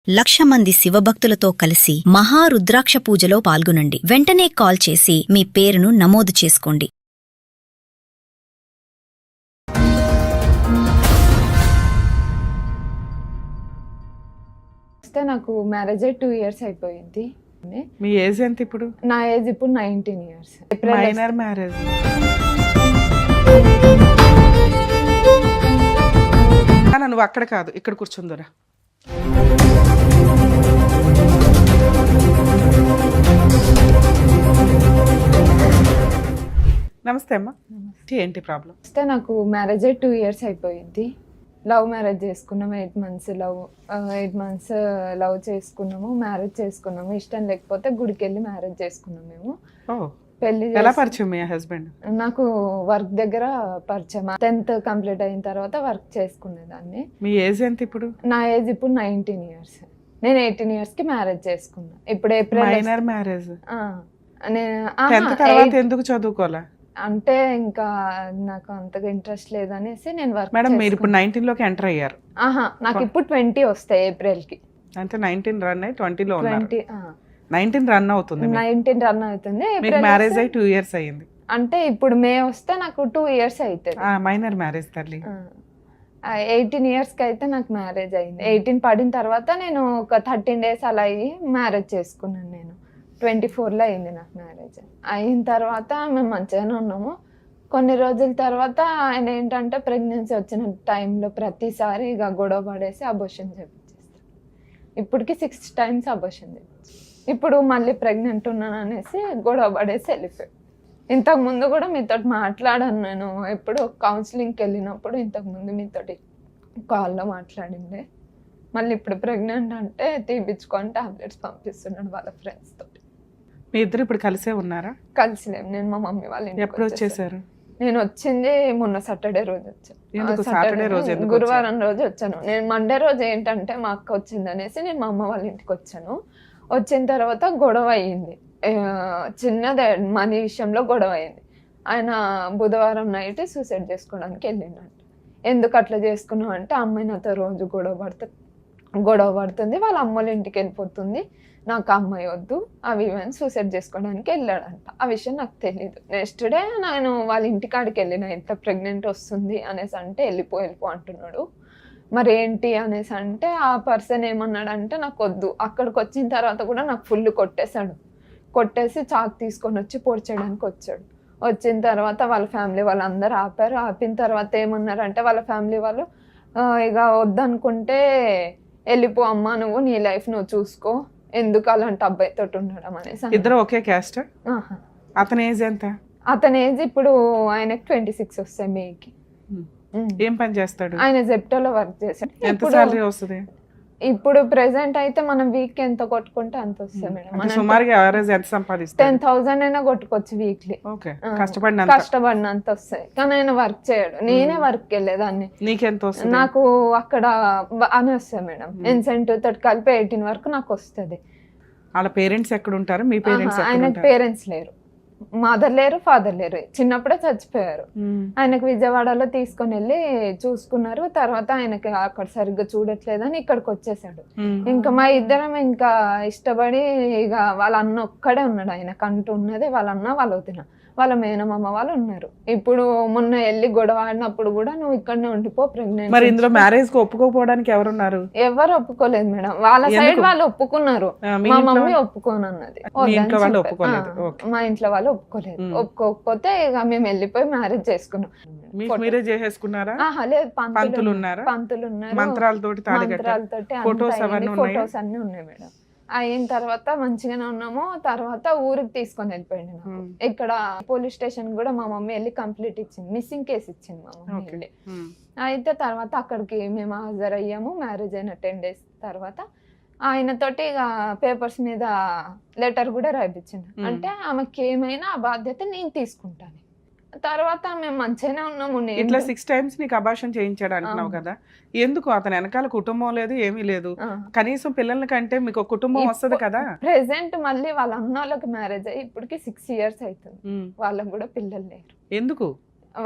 1,00,000 మంది శివభక్తులతో కలిసి మహారుద్రాక్ష పూజలో పాల్గొనండి. వెంటనే కాల్ చేసి మీ పేరును నమోదు చేసుకోండి. నాకు మ్యారేజ్ 2 ఇయర్స్ అయిపోయింది. మీ ఏజ్ ఎంత ఇప్పుడు? నా ఏజ్ ఇప్పుడు 19 ఇయర్స్. Minor marriage. నువ్వు అక్కడ కాదు, ఇక్కడ కూర్చుందరా. నమస్తే అమ్మా. ఏంటి ప్రాబ్లం? నాకు మ్యారేజ్ 2 ఇయర్స్ అయిపోయింది. లవ్ మ్యారేజ్ చేసుకున్నాము. 8 మంత్స్ లవ్ చేసుకున్నాము, మ్యారేజ్ చేసుకున్నాము. ఇష్టం లేకపోతే గుడికి వెళ్ళి మ్యారేజ్ చేసుకున్నాం మేము. పెళ్లి ఎలా పరిచయం మీ హస్బెండ్? నాకు వర్క్ దగ్గర పరిచయం. 10th కంప్లీట్ అయిన తర్వాత వర్క్ చేసుకునేదాన్ని. మీ ఏజ్ ఎంత ఇప్పుడు? నా ఏజ్ ఇప్పుడు 19 ఇయర్స్. నేను 18 ఇయర్స్ కి మ్యారేజ్ చేసుకున్నా. ఇప్పుడు ఏప్రిల్. Minor marriage. ఎందుకు చదువుకోవాలా అంటే ఇంకా నాకు అంతగా ఇంట్రెస్ట్ లేదనేసి నేను వర్క్. మేడం మీరు ఇప్పుడు 19 లోకి ఎంటర్ అయ్యారు. నాకు ఇప్పుడు 20 వస్తాయి ఏప్రిల్ కి. అంటే 19 రన్ అయ్యి 20 లో ఉన్నారు. 19 రన్ అవుతుంది. 19 రన్ అవుతుంది. మ్యారేజ్ అయ్యి 2 ఇయర్స్ అయ్యింది. అంటే ఇప్పుడు మే వస్తే నాకు 2 ఇయర్స్ అవుతుంది. మైనర్ మ్యారేజ్ తల్లి. 18 ఇయర్స్ కి అయితే నాకు మ్యారేజ్ అయింది. 18 పడిన తర్వాత నేను ఒక 13 డేస్ అలా అయ్యి మ్యారేజ్ చేసుకున్నాను. నేను 24లో అయింది నాకు మ్యారేజ్. అయిన తర్వాత మేము మంచిగానే ఉన్నాము. కొన్ని రోజుల తర్వాత ఆయన ఏంటంటే ప్రెగ్నెన్సీ వచ్చిన టైంలో ప్రతిసారి ఇక గొడవ పడేసి అబోషన్ చేపించేస్తాను. ఇప్పటికి 6 times అబోషన్ చేపించి ఇప్పుడు మళ్ళీ ప్రెగ్నెంట్ ఉన్నాను అనేసి గొడవ పడేసి వెళ్ళిపోయాడు. ఇంతకుముందు కూడా మీతో మాట్లాడాను నేను. ఎప్పుడు కౌన్సిలింగ్కి వెళ్ళినప్పుడు ఇంతకుముందు మీతోటి కాల్లో మాట్లాడిండే. మళ్ళీ ఇప్పుడు ప్రెగ్నెంట్ అంటే తీపించుకొని టాబ్లెట్స్ పంపిస్తున్నాడు వాళ్ళ ఫ్రెండ్స్ తోటి. మీ ఇద్దరు ఇప్పుడు కలిసే ఉన్నారా? కలిసిలేం. నేను మా మమ్మీ వాళ్ళ ఇంటికి ఎప్పుడు వచ్చేసారు? నేను వచ్చింది మొన్న సాటర్డే రోజు వచ్చాను. గురువారం రోజు వచ్చాను. నేను మండే రోజు ఏంటంటే మా అక్క వచ్చింది అనేసి నేను మా అమ్మ వాళ్ళ ఇంటికి వచ్చాను. వచ్చిన తర్వాత గొడవ అయ్యింది. చిన్నదే మనీ విషయంలో గొడవ అయింది. ఆయన బుధవారం నైట్ సూసైడ్ చేసుకోవడానికి వెళ్ళిండంట. ఎందుకు అట్లా చేసుకున్నావు అంటే అమ్మాయి నాతో రోజు గొడవ పడుతుంది, వాళ్ళ అమ్మల ఇంటికి వెళ్ళిపోతుంది, నాకు అమ్మాయి వద్దు, అవి ఇవన్నీ సూసైడ్ చేసుకోవడానికి వెళ్ళాడంట. ఆ విషయం నాకు తెలీదు. నెక్స్ట్ డే నేను వాళ్ళ ఇంటికాడికి వెళ్ళిన. ఎంత ప్రెగ్నెంట్ వస్తుంది అనేసి అంటే వెళ్ళిపో అంటున్నాడు. మరి ఏంటి అనేసి అంటే ఆ పర్సన్ ఏమన్నాడంటే నాకు వద్దు. అక్కడికి వచ్చిన తర్వాత కూడా నాకు ఫుల్ కొట్టేసి చాకు తీసుకొని వచ్చి పొడి చేయడానికి వచ్చాడు. వచ్చిన తర్వాత వాళ్ళ ఫ్యామిలీ వాళ్ళందరూ ఆపారు. ఆపిన తర్వాత ఏమన్నారంటే వాళ్ళ ఫ్యామిలీ వాళ్ళు ఇక వద్దనుకుంటే వెళ్ళిపో అమ్మా, నువ్వు నీ లైఫ్ నువ్వు చూసుకో, ఎందుకు అలాంటి అబ్బాయితో ఉండడం అనేసి. ఇద్దరు ఒకే క్యాస్ట్? అతని ఏజ్ ఎంత? అతని ఏజ్ ఇప్పుడు ఆయనకి 26 వస్తాయి మేకి. ఏం పని చేస్తాడు ఆయన జెప్టోలో వర్క్ చేశాడు. ఎంత సాలరీ వస్తుంది ఇప్పుడు ప్రెసెంట్ అయితే మనం వీక్ ఎంత కొట్టుకుంటే అంత వస్తుంది మేడం. సుమారుగా ఎవరేజ్ ఎంత సంపాదిస్తారు? 10,000 అయినా కొట్టుకోవచ్చు వీక్లీ. కష్టపడినంత వస్తాయి. కానీ ఆయన వర్క్ చేయడు. నేనే వర్క్ వెళ్ళేదాన్ని. నీకెంత వస్తుంది? నాకు అక్కడ అని వస్తాయి మేడం. ఇన్సెంటివ్ తోటి కలిపి 18 వరకు నాకు వస్తుంది. వాళ్ళ పేరెంట్స్ ఎక్కడ ఉంటారు? మీ పేరెంట్స్? ఆయనకు పేరెంట్స్ లేరు, మదర్ లేరు, ఫాదర్ లేరు, చిన్నప్పుడే చచ్చిపోయారు. ఆయనకు విజయవాడలో తీసుకొని వెళ్ళి చూసుకున్నారు. తర్వాత ఆయనకి అక్కడ సరిగ్గా చూడట్లేదని ఇక్కడికి వచ్చేసాడు. ఇంకా మా ఇద్దరం ఇంకా ఇష్టపడి ఇక వాళ్ళ అన్న ఒక్కడే ఉన్నాడు. ఆయనకు అంటూ ఉన్నది వాళ్ళ అన్న, వాళ్ళ వదిన, వాళ్ళ మేనమామ వాళ్ళు ఉన్నారు. ఇప్పుడు మొన్న వెళ్ళి గొడవ ఆడినప్పుడు కూడా నువ్వు ఇక్కడనే ఉండిపో ప్రెగ్నెంట్. మరి ఇందులో మ్యారేజ్ కు ఒప్పుకోపోవడానికి ఎవరున్నారు? ఎవరు ఒప్పుకోలేదు మేడం. వాళ్ళ సైడ్ వాళ్ళు ఒప్పుకున్నారు, మా మమ్మీ ఒప్పుకోనన్నది. మా ఇంట్లో వాళ్ళు ఒప్పుకోలేదు. ఒప్పుకోకపోతే ఇక మేము వెళ్ళిపోయి మ్యారేజ్ చేసుకున్నాం. మీరే చేసేసుకున్నారా? లేదు, పంతులు ఉన్నారు. మంత్రాలతోటి ఫొటోస్ అన్ని ఉన్నాయి మేడం. అయిన తర్వాత మంచిగానే ఉన్నాము. తర్వాత ఊరికి తీసుకొని వెళ్ళిపోయింది. నాకు ఇక్కడ పోలీస్ స్టేషన్ కూడా మా మమ్మీ వెళ్ళి కంప్లీట్ ఇచ్చింది, మిస్సింగ్ కేసు ఇచ్చింది మా మమ్మీ వెళ్ళి. అయితే తర్వాత అక్కడికి మేము హాజరయ్యాము. మ్యారేజ్ అయిన 10 days తర్వాత ఆయనతోటి ఇక పేపర్స్ మీద లెటర్ కూడా రాయించింది. అంటే ఆమెకి ఏమైనా ఆ బాధ్యత నేను తీసుకుంటాను. తర్వాత మేము మంచిగానే ఉన్నాము. ఇట్లా 6 times నీకు అబార్షన్ చేయించాడు అంటున్నావు కదా, ఎందుకు? అతని వెనకాల కుటుంబం లేదు, ఏమీ లేదు, కనీసం పిల్లల కంటే మీకు కుటుంబం వస్తుంది కదా. ప్రెసెంట్ మళ్ళీ వాళ్ళ అన్న వాళ్ళకి మ్యారేజ్ అయ్యి ఇప్పటికి 6 years అవుతుంది. వాళ్ళకి కూడా పిల్లలు లేరు. ఎందుకు?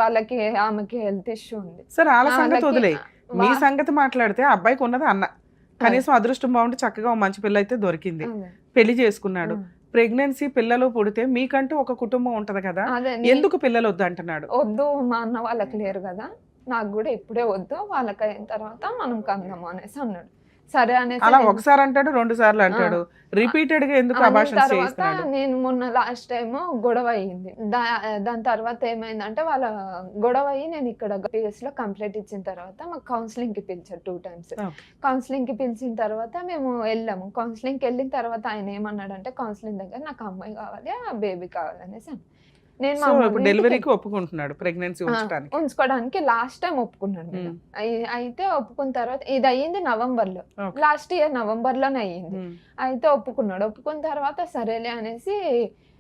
వాళ్ళకి ఆమెకి హెల్త్ ఇష్యూ ఉంది. సరే వాళ్ళ సంగతి వదిలే, మీ సంగతి మాట్లాడితే అబ్బాయికి ఉన్నది అన్న, కనీసం అదృష్టం బాగుంటే చక్కగా ఓ మంచి పిల్ల అయితే దొరికింది, అదే. పెళ్లి చేసుకున్నాడు. ఉమ్. ప్రెగ్నెన్సీ పిల్లలు పుడితే మీకంటూ ఒక కుటుంబం ఉంటది కదా, అదే ఎందుకు పిల్లలు వద్దు అంటున్నాడు? వద్దు, మా అన్న వాళ్ళకి లేరు కదా, నాకు కూడా ఇప్పుడే వద్దు, వాళ్ళకి అయిన తర్వాత మనం కందాము అనేసి అన్నాడు. సరే అనేసి అలా నేను- ఒకసారి అంటాడు, 2 సార్లు అంటాడు, రిపీటెడ్ గా ఎందుకు అనిన అబార్షన్ తర్వాత చేయిస్తున్నాడు? నేను మొన్న లాస్ట్ టైం గొడవ అయ్యింది. దాని తర్వాత ఏమైందంటే వాళ్ళ గొడవ అయ్యి నేను ఇక్కడ PS లో కంప్లైంట్ ఇచ్చిన తర్వాత మాకు కౌన్సిలింగ్ కి పిలిచారు 2 times. Okay. కౌన్సిలింగ్ కి పిలిచిన తర్వాత మేము వెళ్ళాము. కౌన్సిలింగ్ కి వెళ్ళిన తర్వాత ఆయన ఏమన్నాడంటే కౌన్సిలింగ్ దగ్గర నాకు అమ్మాయి కావాలి, ఆ బేబీ కావాలి అనేసి అన్నాడు. నేను మా సో అమ్మ ఇప్పుడు వాళ్ళ ఇంటికి డెలివరీకి ఒప్పుకుంటున్నాడు, ప్రెగ్నెన్సీ ఉంచడానికి. ఉంచుకోవడానికి లాస్ట్ టైం ఒప్పుకున్నాడు మేడం. అయితే ఒప్పుకున్న తర్వాత ఇది అయ్యింది నవంబర్ లో, Okay. లాస్ట్ ఇయర్ నవంబర్ లోనే అయ్యింది. ఉమ్. అయితే ఒప్పుకున్నాడు. ఒప్పుకున్న తర్వాత సరేలే అనేసి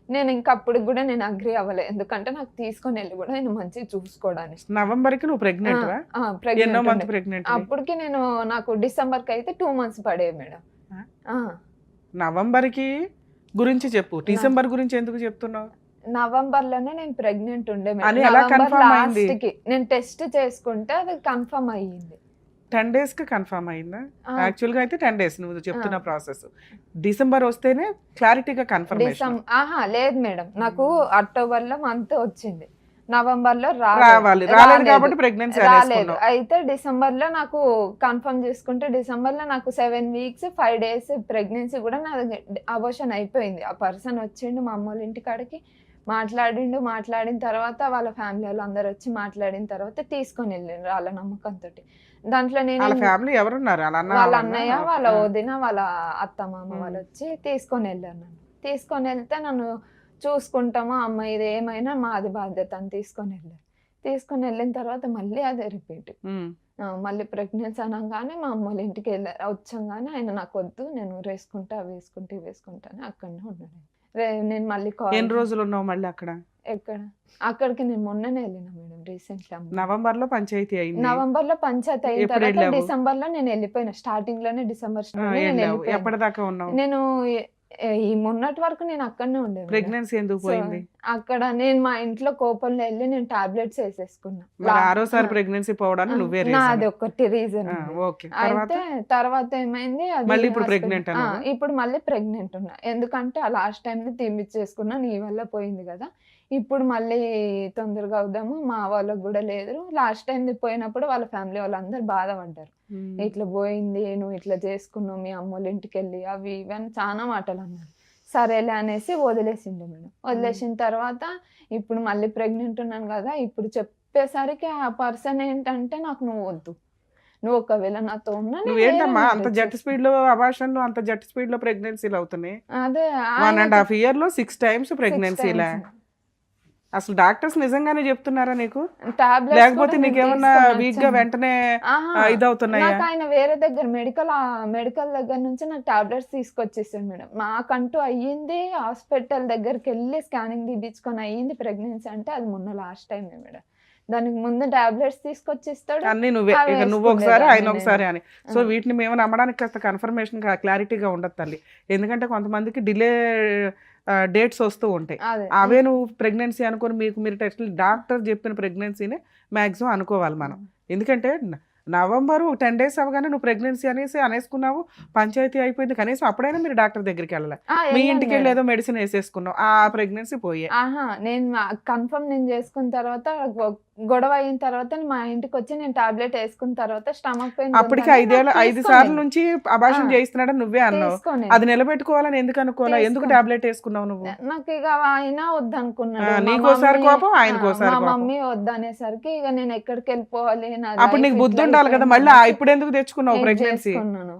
నేను ఇంకా అప్పుడు కూడా నేను అగ్రి అవ్వలేదు, ఎందుకంటే నాకు తీసుకొని వెళ్ళి కూడా నేను మంచిగా చూసుకోవడానికి. నవంబర్ కి నువ్వు ప్రెగ్నెంట్ వా? ఎన్నో మంత్ ప్రెగ్నెంట్? అప్పటికి నేను నాకు డిసెంబర్ కి అయితే 2 months పడేవి మేడం. నవంబర్ కి గురించి చెప్పు, డిసెంబర్ గురించి ఎందుకు చెప్తున్నావు? నవంబర్ లోనే నేను ప్రెగ్నెంట్ ఉండే మేడం. అది ఎలా నవంబర్ confirm అయింది? లాస్ట్ కి నేను టెస్ట్ చేసుకుంటే అది కన్ఫర్మ్ అయ్యింది. 10 days కి కన్ఫర్మ్ అయిందా? ఆ, యాక్చువల్ గా అయితే 10 days నువ్వు చెప్తున్న ప్రాసెస్. డిసెంబర్ వస్తేనే క్లారిటీగా కన్ఫర్మేషన్. లేదు మేడం, నాకు అక్టోబర్ లో మంత్ వచ్చింది, నవంబర్ లో రావాలి, రాలేదు కాబట్టి ప్రెగ్నెన్సీ రాలేదు. అయితే డిసెంబర్ లో నాకు కన్ఫర్మ్ చేసుకుంటే డిసెంబర్ లో నాకు 7 weeks 5 days ప్రెగ్నెన్సీ కూడా నాది అబోషన్ అయిపోయింది. ఆ పర్సన్ వచ్చిండు మా అమ్మ వాళ్ళ ఇంటి కాడికి, మాట్లాడిన తర్వాత వాళ్ళ ఫ్యామిలీ వాళ్ళు అందరు వచ్చి మాట్లాడిన తర్వాత తీసుకొని వెళ్ళిండ్రు వాళ్ళ నమ్మకంతో. దాంట్లో నేను వాళ్ళ ఫ్యామిలీ ఎవరున్నారు? వాళ్ళ అన్నయ్య, వాళ్ళ వదిన, వాళ్ళ అత్త మామ వాళ్ళు వచ్చి తీసుకొని వెళ్ళారు నన్ను. తీసుకొని వెళ్తే నన్ను చూసుకుంటామా అమ్మ, ఇది ఏమైనా మాది బాధ్యత అని తీసుకొని వెళ్ళిన తర్వాత మళ్ళీ అదే రిపీట్. మళ్ళీ ప్రెగ్నెన్సీ అనగానే మా అమ్మ వాళ్ళ ఇంటికి వచ్చంగానే ఆయన నాకు వద్దు, నేను వేసుకుంటా అని అక్కడనే ఉన్నాడు. నేను మళ్ళీ ఎన్ని రోజులు ఉన్నావు మళ్ళీ అక్కడ? ఎక్కడ? అక్కడికి నేను మొన్ననే వెళ్ళిన మేడం, రీసెంట్లీ. నవంబర్ లో పంచాయతీ అయింది. నవంబర్ లో పంచాయతీ అయిన ఎప్పుడు తర్వాత వెళ్ళావు? డిసెంబర్ లో నేను వెళ్ళిపోయిన, స్టార్టింగ్ లోనే డిసెంబర్ ఎప్పటిదాకా ఉన్నావు? నేను ఈ మొన్నటి వరకు నేను అక్కడనే ఉండే. ప్రెగ్నెన్సీ ఎందుకు పోయింది? అక్కడ నేను మా ఇంట్లో కోపంలో వెళ్ళి నేను టాబ్లెట్స్ వేసేసుకున్నా. మరి ఆరోసారి ప్రెగ్నెన్సీ పోవడానికి నువ్వే అది ఒకటి రీజన్. ఓకే. అయితే తర్వాత ఏమైంది, అది మళ్ళీ ఇప్పుడు hospital- pregnant అన్నావా? ఇప్పుడు మళ్ళీ ప్రెగ్నెంట్ ఉన్నా, ఎందుకంటే ఆ లాస్ట్ టైం తీపిచ్చేసుకున్నా, నీ వల్ల పోయింది కదా, ఇప్పుడు మళ్ళీ తొందరగా అవుదాము, మా వాళ్ళకి కూడా లేదు. లాస్ట్ టైం పోయినప్పుడు వాళ్ళ ఫ్యామిలీ వాళ్ళందరూ బాధపడ్డారు, ఇట్లా పోయింది, నువ్వు ఇట్లా చేసుకున్నావు మీ అమ్మోళ్ళ ఇంటికి వెళ్ళి, అవి ఇవి అని చాలా మాటలు అన్నారు. సరేలే అనేసి వదిలేసిండు మేడం. వదిలేసిన తర్వాత ఇప్పుడు మళ్ళీ ప్రెగ్నెంట్ ఉన్నాను కదా, ఇప్పుడు చెప్పేసరికి ఆ పర్సన్ ఏంటంటే నాకు నువ్వు వద్దు, నువ్వు ఒకవేళ నాతో ఉన్నా నేను నువ్వేంటమ్మా వేరే అంత marriage జట్ స్పీడ్ లో అబార్షన్లు, అంత జట్ స్పీడ్ లో ప్రెగ్నెన్సీలు అవుతున్నాయి? అదే 1.5 year లో 6 times ప్రెగ్నెన్సీలా? times. అసలు డాక్టర్స్ నిజంగానే చెప్తున్నారా నీకు, Tablets లేకపోతే కూడా నేను నీకేమన్నా తీసుకొని వీక్ గా వచ్చాను. వెంటనే ఆహా, ఇదవుతున్నాయా? నాకు ఆయన వేరే దగ్గర మెడికల్ దగ్గర నుంచి నాకు టాబ్లెట్స్ తీసుకొచ్చేసాడు మేడం. మాకంటూ అయ్యింది హాస్పిటల్ దగ్గరికి వెళ్ళి స్కానింగ్ తీపించుకొని అయ్యింది ప్రెగ్నెన్సీ అంటే అది మొన్న లాస్ట్ టైం మేడం. దానికి ముందు టాబ్లెట్స్ తీసుకొచ్చిస్తాడు, అన్ని నువ్వే, అవి ఇక నువ్వు ఒకసారి ఆయన వేసుకునేదాన్ని ఒకసారి అని. సో ఆ. వీటిని మేము నమ్మడానికి కాస్త కన్ఫర్మేషన్ క్లారిటీగా ఉండదు తల్లి, ఎందుకంటే కొంతమందికి డిలే డేట్స్ వస్తూ ఉంటాయి. అదే అవే నువ్వు ప్రెగ్నెన్సీ అనుకొని మీరు టెస్ట్ డాక్టర్ చెప్పిన ప్రెగ్నెన్సీనే మ్యాక్సిమం అనుకోవాలి మనం. ఎందుకంటే నవంబర్ 10 days అవగానే నువ్వు ప్రెగ్నెన్సీ అనేసుకున్నావు, పంచాయతీ అయిపోయింది, కనీసం అప్పుడైనా మీరు డాక్టర్ దగ్గరికి వెళ్ళాలి. మీ వెళ్ళాను ఇంటికి వెళ్ళి మేడం. ఏదో మెడిసిన్ వేసేసుకున్నావు, ఆ ప్రెగ్నెన్సీ పోయే. ఆహా, నేను కన్ఫర్మ్ నేను చేసుకున్న తర్వాత గొడవ అయిన తర్వాత మా ఇంటికి వచ్చి నేను టాబ్లెట్ వేసుకున్న తర్వాత స్టమక్ పెయిన్ అప్పటికి 5 సార్లు నుంచి అబార్షన్ చేయిస్తున్నాడని నువ్వే అన్నావు, అది నిలబెట్టుకోవాలని ఎందుకు అనుకోవాలా? ఎందుకు టాబ్లెట్ వేసుకున్నావు నువ్వు? నాకు ఇక ఆయన వద్దనుకున్నాడు, ఆ, మా నీకోసారి మమ్మీ- కోపం, ఆయనకోసారి మా కోపం. మమ్మీ వద్దనేసరికి ఇక నేను ఎక్కడికి వెళ్ళిపోవాలి, నా అప్పుడు life నీకు బుద్ధి ఇట్లా ఉండాలి కదా, అయిపోయింది మళ్ళీ అనేసి ఇప్పుడు ఎందుకు తెచ్చుకున్నావు నేను ప్రెగ్నెన్సీ? చేసుకున్నాను.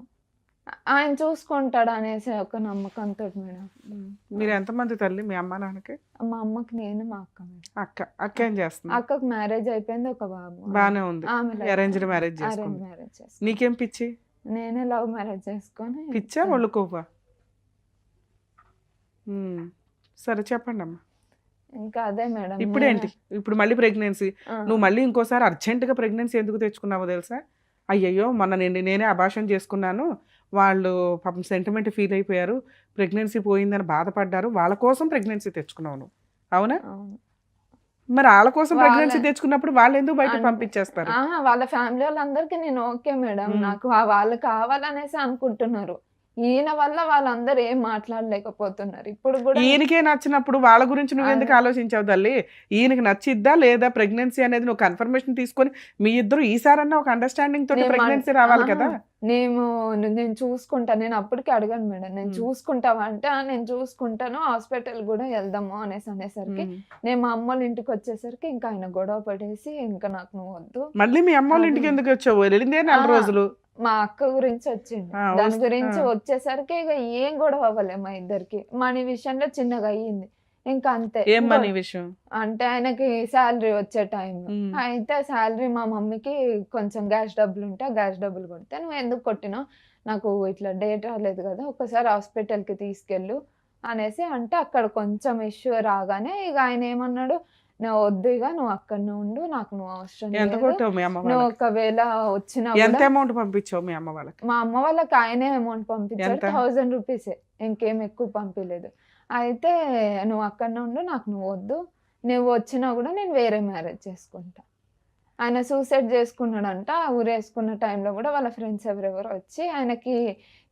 ఆయన చూసుకుంటాడు అనేసి ఒక నమ్మకంతో మేడం. మీరు ఎంతమంది తల్లి మీ అమ్మ నాన్నకి? మా అమ్మకి నేను, మా అక్క మేడం. అక్క ఏం చేస్తుంది? అక్కకు మ్యారేజ్ అయిపోయింది, ఒక బాబు. బానే ఉంది, ఆమె అరేంజ్డ్ మ్యారేజ్ అరేంజ్ చేసుకుంది. మ్యారేజ్ చేసుకుని నీకేం పిచ్చి? నేనే లవ్ మ్యారేజ్ చేసుకొని పిచ్చా ఒళ్ళు కోపా? సరే చెప్పండి అమ్మా. ఇంకా అదే మేడం. ఇప్పుడు ఏంటి, ఇప్పుడు మళ్ళీ ప్రెగ్నెన్సీ, నువ్వు మళ్ళీ ఇంకోసారి అర్జెంటుగా ప్రెగ్నెన్సీ ఎందుకు తెచ్చుకున్నావో తెలుసా? అయ్యయ్యో మొన్న నేనే అబార్షన్ చేసుకున్నాను, వాళ్ళు పాపం సెంటిమెంట్ ఫీల్ అయిపోయారు, ప్రెగ్నెన్సీ పోయిందని బాధపడ్డారు, వాళ్ళ కోసం ప్రెగ్నెన్సీ తెచ్చుకున్నావు నువ్వు, అవునా? మరి వాళ్ళ కోసం ప్రెగ్నెన్సీ వాళ్ళ- తెచ్చుకున్నప్పుడు వాళ్ళు ఎందుకు బయట అంటే- పంపించేస్తారు? వాళ్ళ ఫ్యామిలీ వాళ్ళందరికీ నేను ఓకే మేడం. మ్మ్. నాకు వాళ్ళు కావాలనేసి అనుకుంటున్నారు. ఈయన వల్ల వాళ్ళందరూ ఏం మాట్లాడలేకపోతున్నారు. ఇప్పుడు కూడా ఈయనకే నచ్చినప్పుడు వాళ్ళ గురించి నువ్వెందుకు అదే. ఆలోచించావు తల్లి? ఈయనకి నచ్చిద్దా లేదా ప్రెగ్నెన్సీ అనేది నువ్వు కన్ఫర్మేషన్ తీసుకొని మీ ఇద్దరు ఈసారన్నా ఒక అండర్స్టాండింగ్ తోటి నేను ప్రెగ్నెన్సీ రావాలి ఆహా, కదా. నేను చూసుకుంటా. నేను అప్పటికి అడిగాను మేడం. నేను మ్మ్. చూసుకుంటావా అంటే, నేను చూసుకుంటాను. హాస్పిటల్ కూడా వెళ్దాము అనేసరికి మ్మ్. నేను మా అమ్మోళ్ళ ఇంటికి వచ్చేసరికి ఇంకా ఆయన గొడవ పడేసి ఇంకా నాకు నువ్వు వద్దు. మళ్ళీ మీ అమ్మ వాళ్ళ ఇంటికి అది- ఎందుకు వచ్చావు? వెళ్ళిందే 4 ఆ, రోజులు. మా అక్క గురించి వచ్చిండు. ఆ, దాని వస్తే- గురించి ఆ. వచ్చేసరికి ఇక ఏం గొడవ అవ్వలే మా ఇద్దరికి. మనీ విషయంలో చిన్నగా అయ్యింది. ఇంకా అంతే. ఏం మనీ విషయం? అంటే ఆయనకి శాలరీ వచ్చే టైంలో మ్మ్. అయితే శాలరీ మా మమ్మీకి కొంచెం గ్యాస్ డబ్బులు ఉంటే ఆ గ్యాస్ డబ్బులు కొడితే నువ్వు ఎందుకు కొట్టినావు, నాకు ఇట్లా డేట్ రాలేదు కదా, ఒకసారి హాస్పిటల్కి తీసుకెళ్ళు అనేసి అంటే అక్కడ కొంచెం ఇష్యూ రాగానే ఇక ఆయన ఏమన్నాడు, నువ్వు వద్దు, ఇక నువ్వు అక్కడనే ఉండు, నాకు నువ్వు అవసరం ఎంత లేదు, కొట్టావు మీ అమ్మ నువ్వు వాళ్ళకి? ఒకవేళ వచ్చినా ఎంత కూడా అమౌంట్ పంపించావు మీ అమ్మ వాళ్ళకి? మా అమ్మ వాళ్ళకి ఆయనే అమౌంట్ పంపించాడు. ఎంత? 1000 రూపీసే, ఇంకేం ఎక్కువ పంపించలేదు. అయితే నువ్వు అక్కడనే ఉండు, నాకు నువ్వు వద్దు, నువ్వు వచ్చినా కూడా నేను వేరే మ్యారేజ్ చేసుకుంటా. ఆయన సూసైడ్ చేసుకున్నాడంట. ఊరేసుకున్న టైంలో కూడా వాళ్ళ ఫ్రెండ్స్ ఎవరెవరో వచ్చి ఆయనకి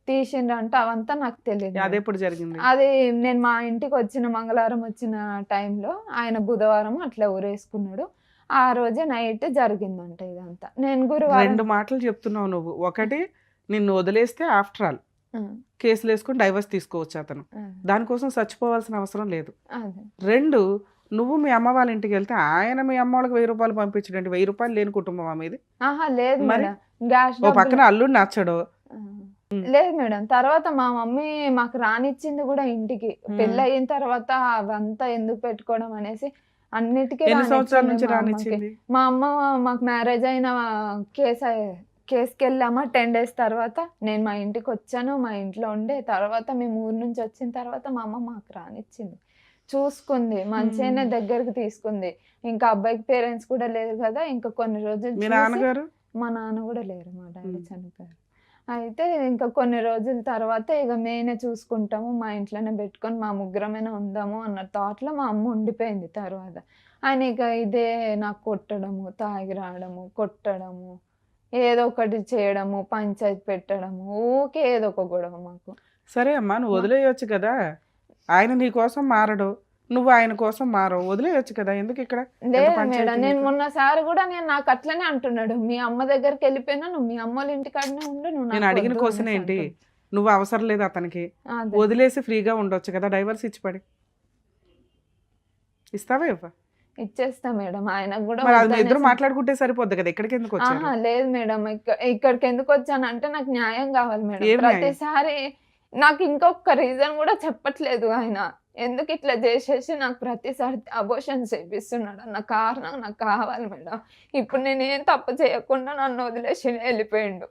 తీసిండ్రంట. అవంతా నాకు తెలియదు. అది ఎప్పుడు జరిగింది? అది నేను మా ఇంటికి వచ్చిన మంగళవారం వచ్చిన టైంలో ఆయన బుధవారం అట్లా ఊరేసుకున్నాడు. ఆ రోజే నైట్ జరిగిందంట ఇదంతా. నేను గురువారం 2 మాటలు చెప్తున్నావు నువ్వు. ఒకటి, నిన్ను వదిలేస్తే ఆఫ్టర్ ఆల్ ఆ, కేసులు వేసుకుని డైవర్స్ తీసుకోవచ్చు అతను, ఆ, దానికోసం చచ్చిపోవాల్సిన అవసరం లేదు. అదే. 2, నువ్వు మీ అమ్మ వాళ్ళ ఇంటికి వెళ్తే ఆయన మీ అమ్మ వాళ్ళకి 1000 రూపాయలు పంపించడండి. 1000 రూపాయలు లేని కుటుంబం మీది. ఆహా, లేదు మరి? మేడం. గ్యాస్ ఓ పక్కన అల్లుడు నచ్చడు. ఆ, లేదు మేడం. తర్వాత మా మమ్మీ మాకు రానిచ్చింది కూడా ఇంటికి. పెళ్ళి అయిన తర్వాత అవంతా ఎందుకు పెట్టుకోవడం అనేసి అన్నిటికీ ఎన్ని సంవత్సరాల రానిచ్చింది నుంచి మా అమ్మకి. రానిచ్చింది? మా అమ్మ మాకు మ్యారేజ్ అయిన కేసుకి వెళ్ళామా 10 డేస్ తర్వాత నేను మా ఇంటికి వచ్చాను. మా ఇంట్లో ఉండే తర్వాత మేము ఊరు నుంచి వచ్చిన తర్వాత మా అమ్మ మాకు రానిచ్చింది, చూసుకుంది, మంచిగానే దగ్గరికి తీసుకుంది. ఇంకా అబ్బాయికి పేరెంట్స్ కూడా లేరు కదా, ఇంకా కొన్ని రోజులు మీ చూసి- నాన్నగారు? మా నాన్న కూడా లేరు, మా డాడీ మ్మ్. చనిపోయారు. అయితే ఇంకా కొన్ని రోజుల తర్వాత ఇక మేమే చూసుకుంటాము, మా ఇంట్లోనే పెట్టుకొని మా ముగ్గురమైనా ఉందాము అన్న థాట్లో మా అమ్మ ఉండిపోయింది. తర్వాత ఆయన ఇక ఇదే నాకు కొట్టడము, తాగి రావడము, కొట్టడము, ఏదో ఒకటి చేయడము, పంచాయతీ పెట్టడము, ఊకే ఏదో ఒక గొడవ మాకు. సరే అమ్మా, నువ్వు వదిలేయొచ్చు కదా. ఆయన నీ కోసం మారడు, నువ్వు ఆయన కోసం మారవు. వదిలేయొచ్చు కదా. ఎందుకు ఇక్కడ ఎంత లేదు పంచాయతీ మేడం. నేను నీకు? మొన్నసారి కూడా నేను నాకు అట్లనే అంటున్నాడు, మీ అమ్మ దగ్గరికి వెళ్ళిపోయినా నువ్వు మీ అమ్మ వాళ్ళ ఇంటికాడనే ఉండు, నువ్వు నేను నాకు అడిగిన వద్దు క్వశ్చన్ అనేసి ఏంటి? అంటుండు. నువ్వు అవసరం లేదు అతనికి, అదే. వదిలేసి ఫ్రీగా ఉండొచ్చు కదా. డైవర్స్ ఇచ్చి పడి ఇస్తావా ఇవ్వ? ఇచ్చేస్తా మేడం. ఆయనకు కూడా మరి అది మీ ఇద్దరు వద్దనేసి- మాట్లాడుకుంటే సరిపోద్ది కదా. ఇక్కడికి ఎందుకు వచ్చారు? ఆహా, లేదు మేడం. ఇక్కడికి ఎందుకు వచ్చానంటే నాకు న్యాయం కావాలి మేడం. ఏం న్యాయం? ప్రతిసారి నాకు ఇంకొక రీజన్ కూడా చెప్పట్లేదు ఆయన. ఎందుకు ఇట్లా చేసేసి నాకు ప్రతిసారి అబోషన్ చేపిస్తున్నాడు అన్న కారణం నాకు కావాలి మేడం. ఇప్పుడు నేను ఏం తప్పు చేయకుండా నన్ను వదిలేసి వెళ్ళిపోయిండు.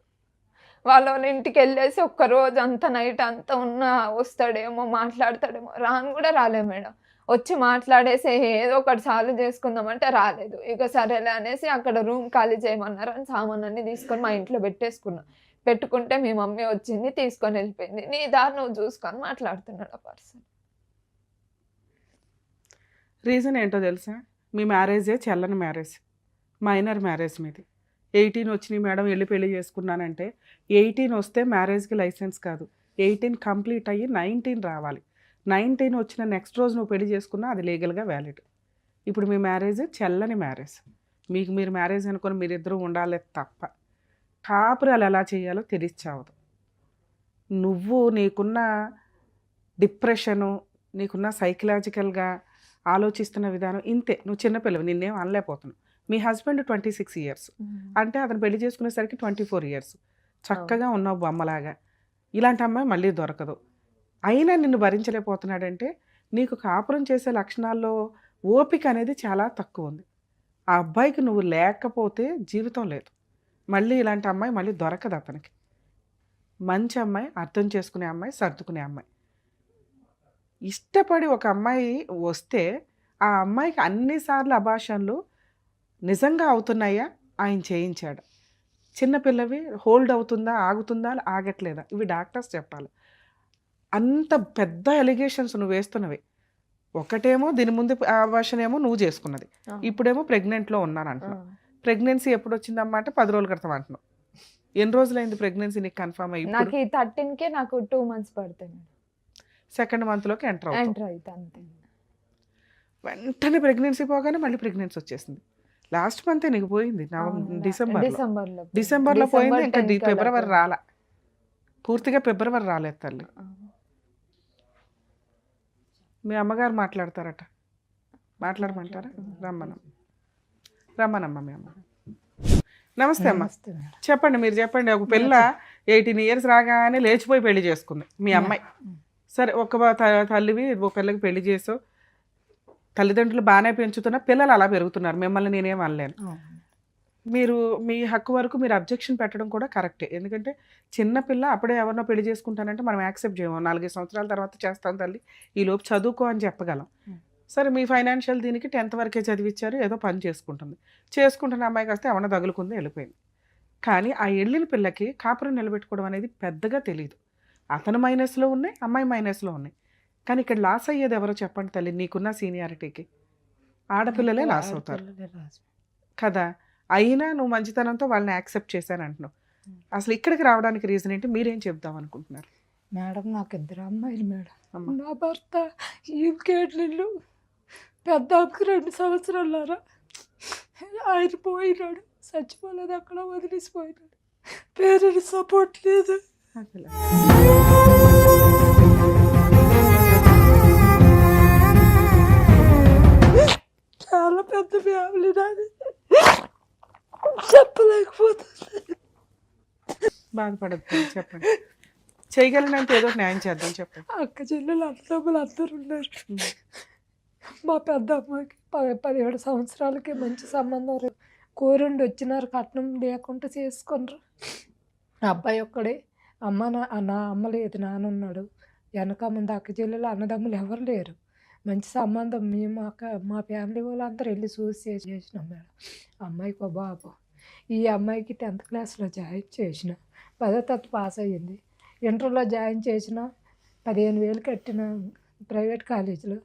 వాళ్ళ ఇంటికి వెళ్ళేసి ఒక్క రోజు అంతా నైట్ అంతా వస్తాడేమో, మాట్లాడతాడేమో, రాను కూడా రాలే మేడం. వచ్చి మాట్లాడేసి ఏదో ఒకటి సాల్వ్ చేసుకుందామంటే రాలేదు. ఇక సరేలే అనేసి అక్కడ రూమ్ ఖాళీ చేయమన్నారు అని సామాన్ అన్ని తీసుకొని మా ఇంట్లో పెట్టేసుకున్నా. పెట్టుకుంటే మీ మమ్మీ వచ్చింది, తీసుకొని వెళ్ళిపోయింది. నీ దారి నువ్వు చూసుకొని మాట్లాడుతున్నాడు ఆ పర్సన్. రీజన్ ఏంటో తెలుసా? మీ మ్యారేజే చెల్లని మ్యారేజ్, మైనర్ మ్యారేజ్ మీది. 18 వచ్చినాయి మేడం, వెళ్ళి పెళ్లి చేసుకున్నానంటే 18 వస్తే మ్యారేజ్కి లైసెన్స్ కాదు. 18 కంప్లీట్ అయ్యి 19 రావాలి. 19 వచ్చిన నెక్స్ట్ రోజు నువ్వు పెళ్లి చేసుకున్నా అది లీగల్గా వ్యాలిడ్. ఇప్పుడు మీ మ్యారేజ్ చెల్లని మ్యారేజ్. మీకు మీరు మ్యారేజ్ అనుకొని మీరిద్దరూ ఉండాలి తప్ప కాపురాలు ఎలా చేయాలో తెలియచావదు. నువ్వు నీకున్న డిప్రెషను, నీకున్న సైకలాజికల్గా ఆలోచిస్తున్న విధానం ఇంతే. నువ్వు చిన్నపిల్లవి, నిన్నేం అనలేకపోతున్నావు. మీ హస్బెండ్ 26 ఇయర్స్ అంటే అతను పెళ్లి చేసుకునేసరికి 24 ఇయర్స్. చక్కగా ఉన్నావు బొమ్మలాగా. ఇలాంటి అమ్మాయి మళ్ళీ దొరకదు. అయినా నిన్ను భరించలేకపోతున్నాడంటే నీకు కాపురం చేసే లక్షణాల్లో ఓపిక అనేది చాలా తక్కువ ఉంది. ఆ అబ్బాయికి నువ్వు లేకపోతే జీవితం లేదు. మళ్ళీ ఇలాంటి అమ్మాయి మళ్ళీ దొరకదు అతనికి. మంచి అమ్మాయి, అర్థం చేసుకునే అమ్మాయి, సర్దుకునే అమ్మాయి. ఇష్టపడి ఒక అమ్మాయి వస్తే ఆ అమ్మాయికి అన్నిసార్లు అభాషణలు నిజంగా అవుతున్నాయా, ఆయన చేయించాడు. చిన్నపిల్లవి హోల్డ్ అవుతుందా, ఆగుతుందా, ఆగట్లేదా, ఇవి డాక్టర్స్ చెప్పాలి. అంత పెద్ద ఎలిగేషన్స్ నువ్వు వేస్తున్నవి. ఒకటేమో దీని ముందు ఆ వర్షన్ ఏమో నువ్వు చేసుకున్నది, ఆ. ఇప్పుడేమో ప్రెగ్నెంట్లో ఉన్నాను ఆ. అంటున్నావు. ప్రెగ్నెన్సీ ఎప్పుడు వచ్చిందమ్మా అంటే 10 రోజుల క్రితం అంటున్నావు. ఎన్ని రోజులైంది ప్రెగ్నెన్సీ నీకు కన్ఫర్మ్ అయ్యి? నాకు ఈ 13కే నాకు 2 months పడతాయి సెకండ్ మంత్లోకి ఎంటర్ అవుతాం. ఎంటర్ అయితే అంతే. వెంటనే ప్రెగ్నెన్సీ పోగానే మళ్ళీ ప్రెగ్నెన్సీ వచ్చేసింది. లాస్ట్ మంతే నీకు పోయింది, డిసెంబర్లో పోయింది. ఇంకా ఫిబ్రవరి రాలా, పూర్తిగా ఫిబ్రవరి రాలేదు తల్లి. మీ అమ్మగారు మాట్లాడతారట, మాట్లాడమంటారా? రమ్మనమ్మ మీ అమ్మ. నమస్తే అమ్మ, చెప్పండి, మీరు చెప్పండి. ఒక పిల్ల 18 years రాగానే లేచిపోయి పెళ్లి చేసుకుంది మీ అమ్మాయి. సరే, ఒక తల్లివి ఒక పిల్లకి పెళ్లి చేసావు, తల్లిదండ్రులు బాగానే పెంచుతున్నా, పిల్లలు అలా పెరుగుతున్నారు, మిమ్మల్ని నేనేం అనలేను. మీరు మీ హక్కు వరకు మీరు అబ్జెక్షన్ పెట్టడం కూడా కరెక్టే. ఎందుకంటే చిన్నపిల్ల అప్పుడే ఎవరినో పెళ్లి చేసుకుంటానంటే మనం యాక్సెప్ట్ చేయము. 4-5 సంవత్సరాల తర్వాత చేస్తాం తల్లి, ఈలోపు చదువుకో అని చెప్పగలం. సరే, మీ ఫైనాన్షియల్ దీనికి 10th వరకే చదివించారు, ఏదో పని చేసుకుంటున్న అమ్మాయికి వస్తే ఎవరైనా తగులుకుంది, వెళ్ళిపోయింది. కానీ ఆ వెళ్ళిన పిల్లకి కాపురం నిలబెట్టుకోవడం అనేది పెద్దగా తెలియదు. అతను మైనస్లో ఉన్నాయి, అమ్మాయి మైనస్లో ఉన్నాయి. కానీ ఇక్కడ లాస్ అయ్యేది ఎవరో చెప్పండి తల్లి, నీకున్న సీనియారిటీకి ఆడపిల్లలే లాస్ అవుతారు కదా. అయినా నువ్వు మంచితనంతో వాళ్ళని యాక్సెప్ట్ చేశాను అంటున్నావు. అసలు ఇక్కడికి రావడానికి రీజన్ ఏంటి, మీరేం చెప్దాం అనుకుంటున్నారు? మేడం, నాకు 2 అమ్మాయిలు మేడం. నా భర్త ఇంకేళ్ళు పెద్దకి 2 సంవత్సరాలరా ఆయన పోయినాడు, చచ్చిపోలేదు, అక్కడ వదిలేసిపోయినాడు. పేరెంట్స్ సపోర్ట్ లేదు. చాలా పెద్ద ఫ్యామిలీ నాది, చెప్పలేకపోతుంది. బాధపడద్దు, చెప్పండి. చేయగలిగినంత ఏదో న్యాయం చేద్దాం, చెప్పండి. అక్క చెల్లెలు అన్నదమ్ములు అందరూ ఉన్నారు. మా పెద్ద అమ్మాయికి 17 సంవత్సరాలకి మంచి సంబంధం కోరండి వచ్చినారు, కట్నం లేకుండా చేసుకున్నారు. అబ్బాయి ఒక్కడే, నా అమ్మ లేదు, నాన్న ఉన్నాడు. వెనక ముందు అక్క చెల్లెలు అన్నదమ్ములు ఎవరు లేరు. మంచి సంబంధం, మేము మా ఫ్యామిలీ వాళ్ళు అందరూ వెళ్ళి చూసి చేసినాం మేడం. అమ్మాయికి బాబు, ఈ అమ్మాయికి 10th క్లాస్లో జాయిన్ చేసిన, 10వ తరగతి పాస్ అయ్యింది. ఇంటర్లో జాయిన్ చేసిన, 15,000 కట్టిన ప్రైవేట్ కాలేజీలో.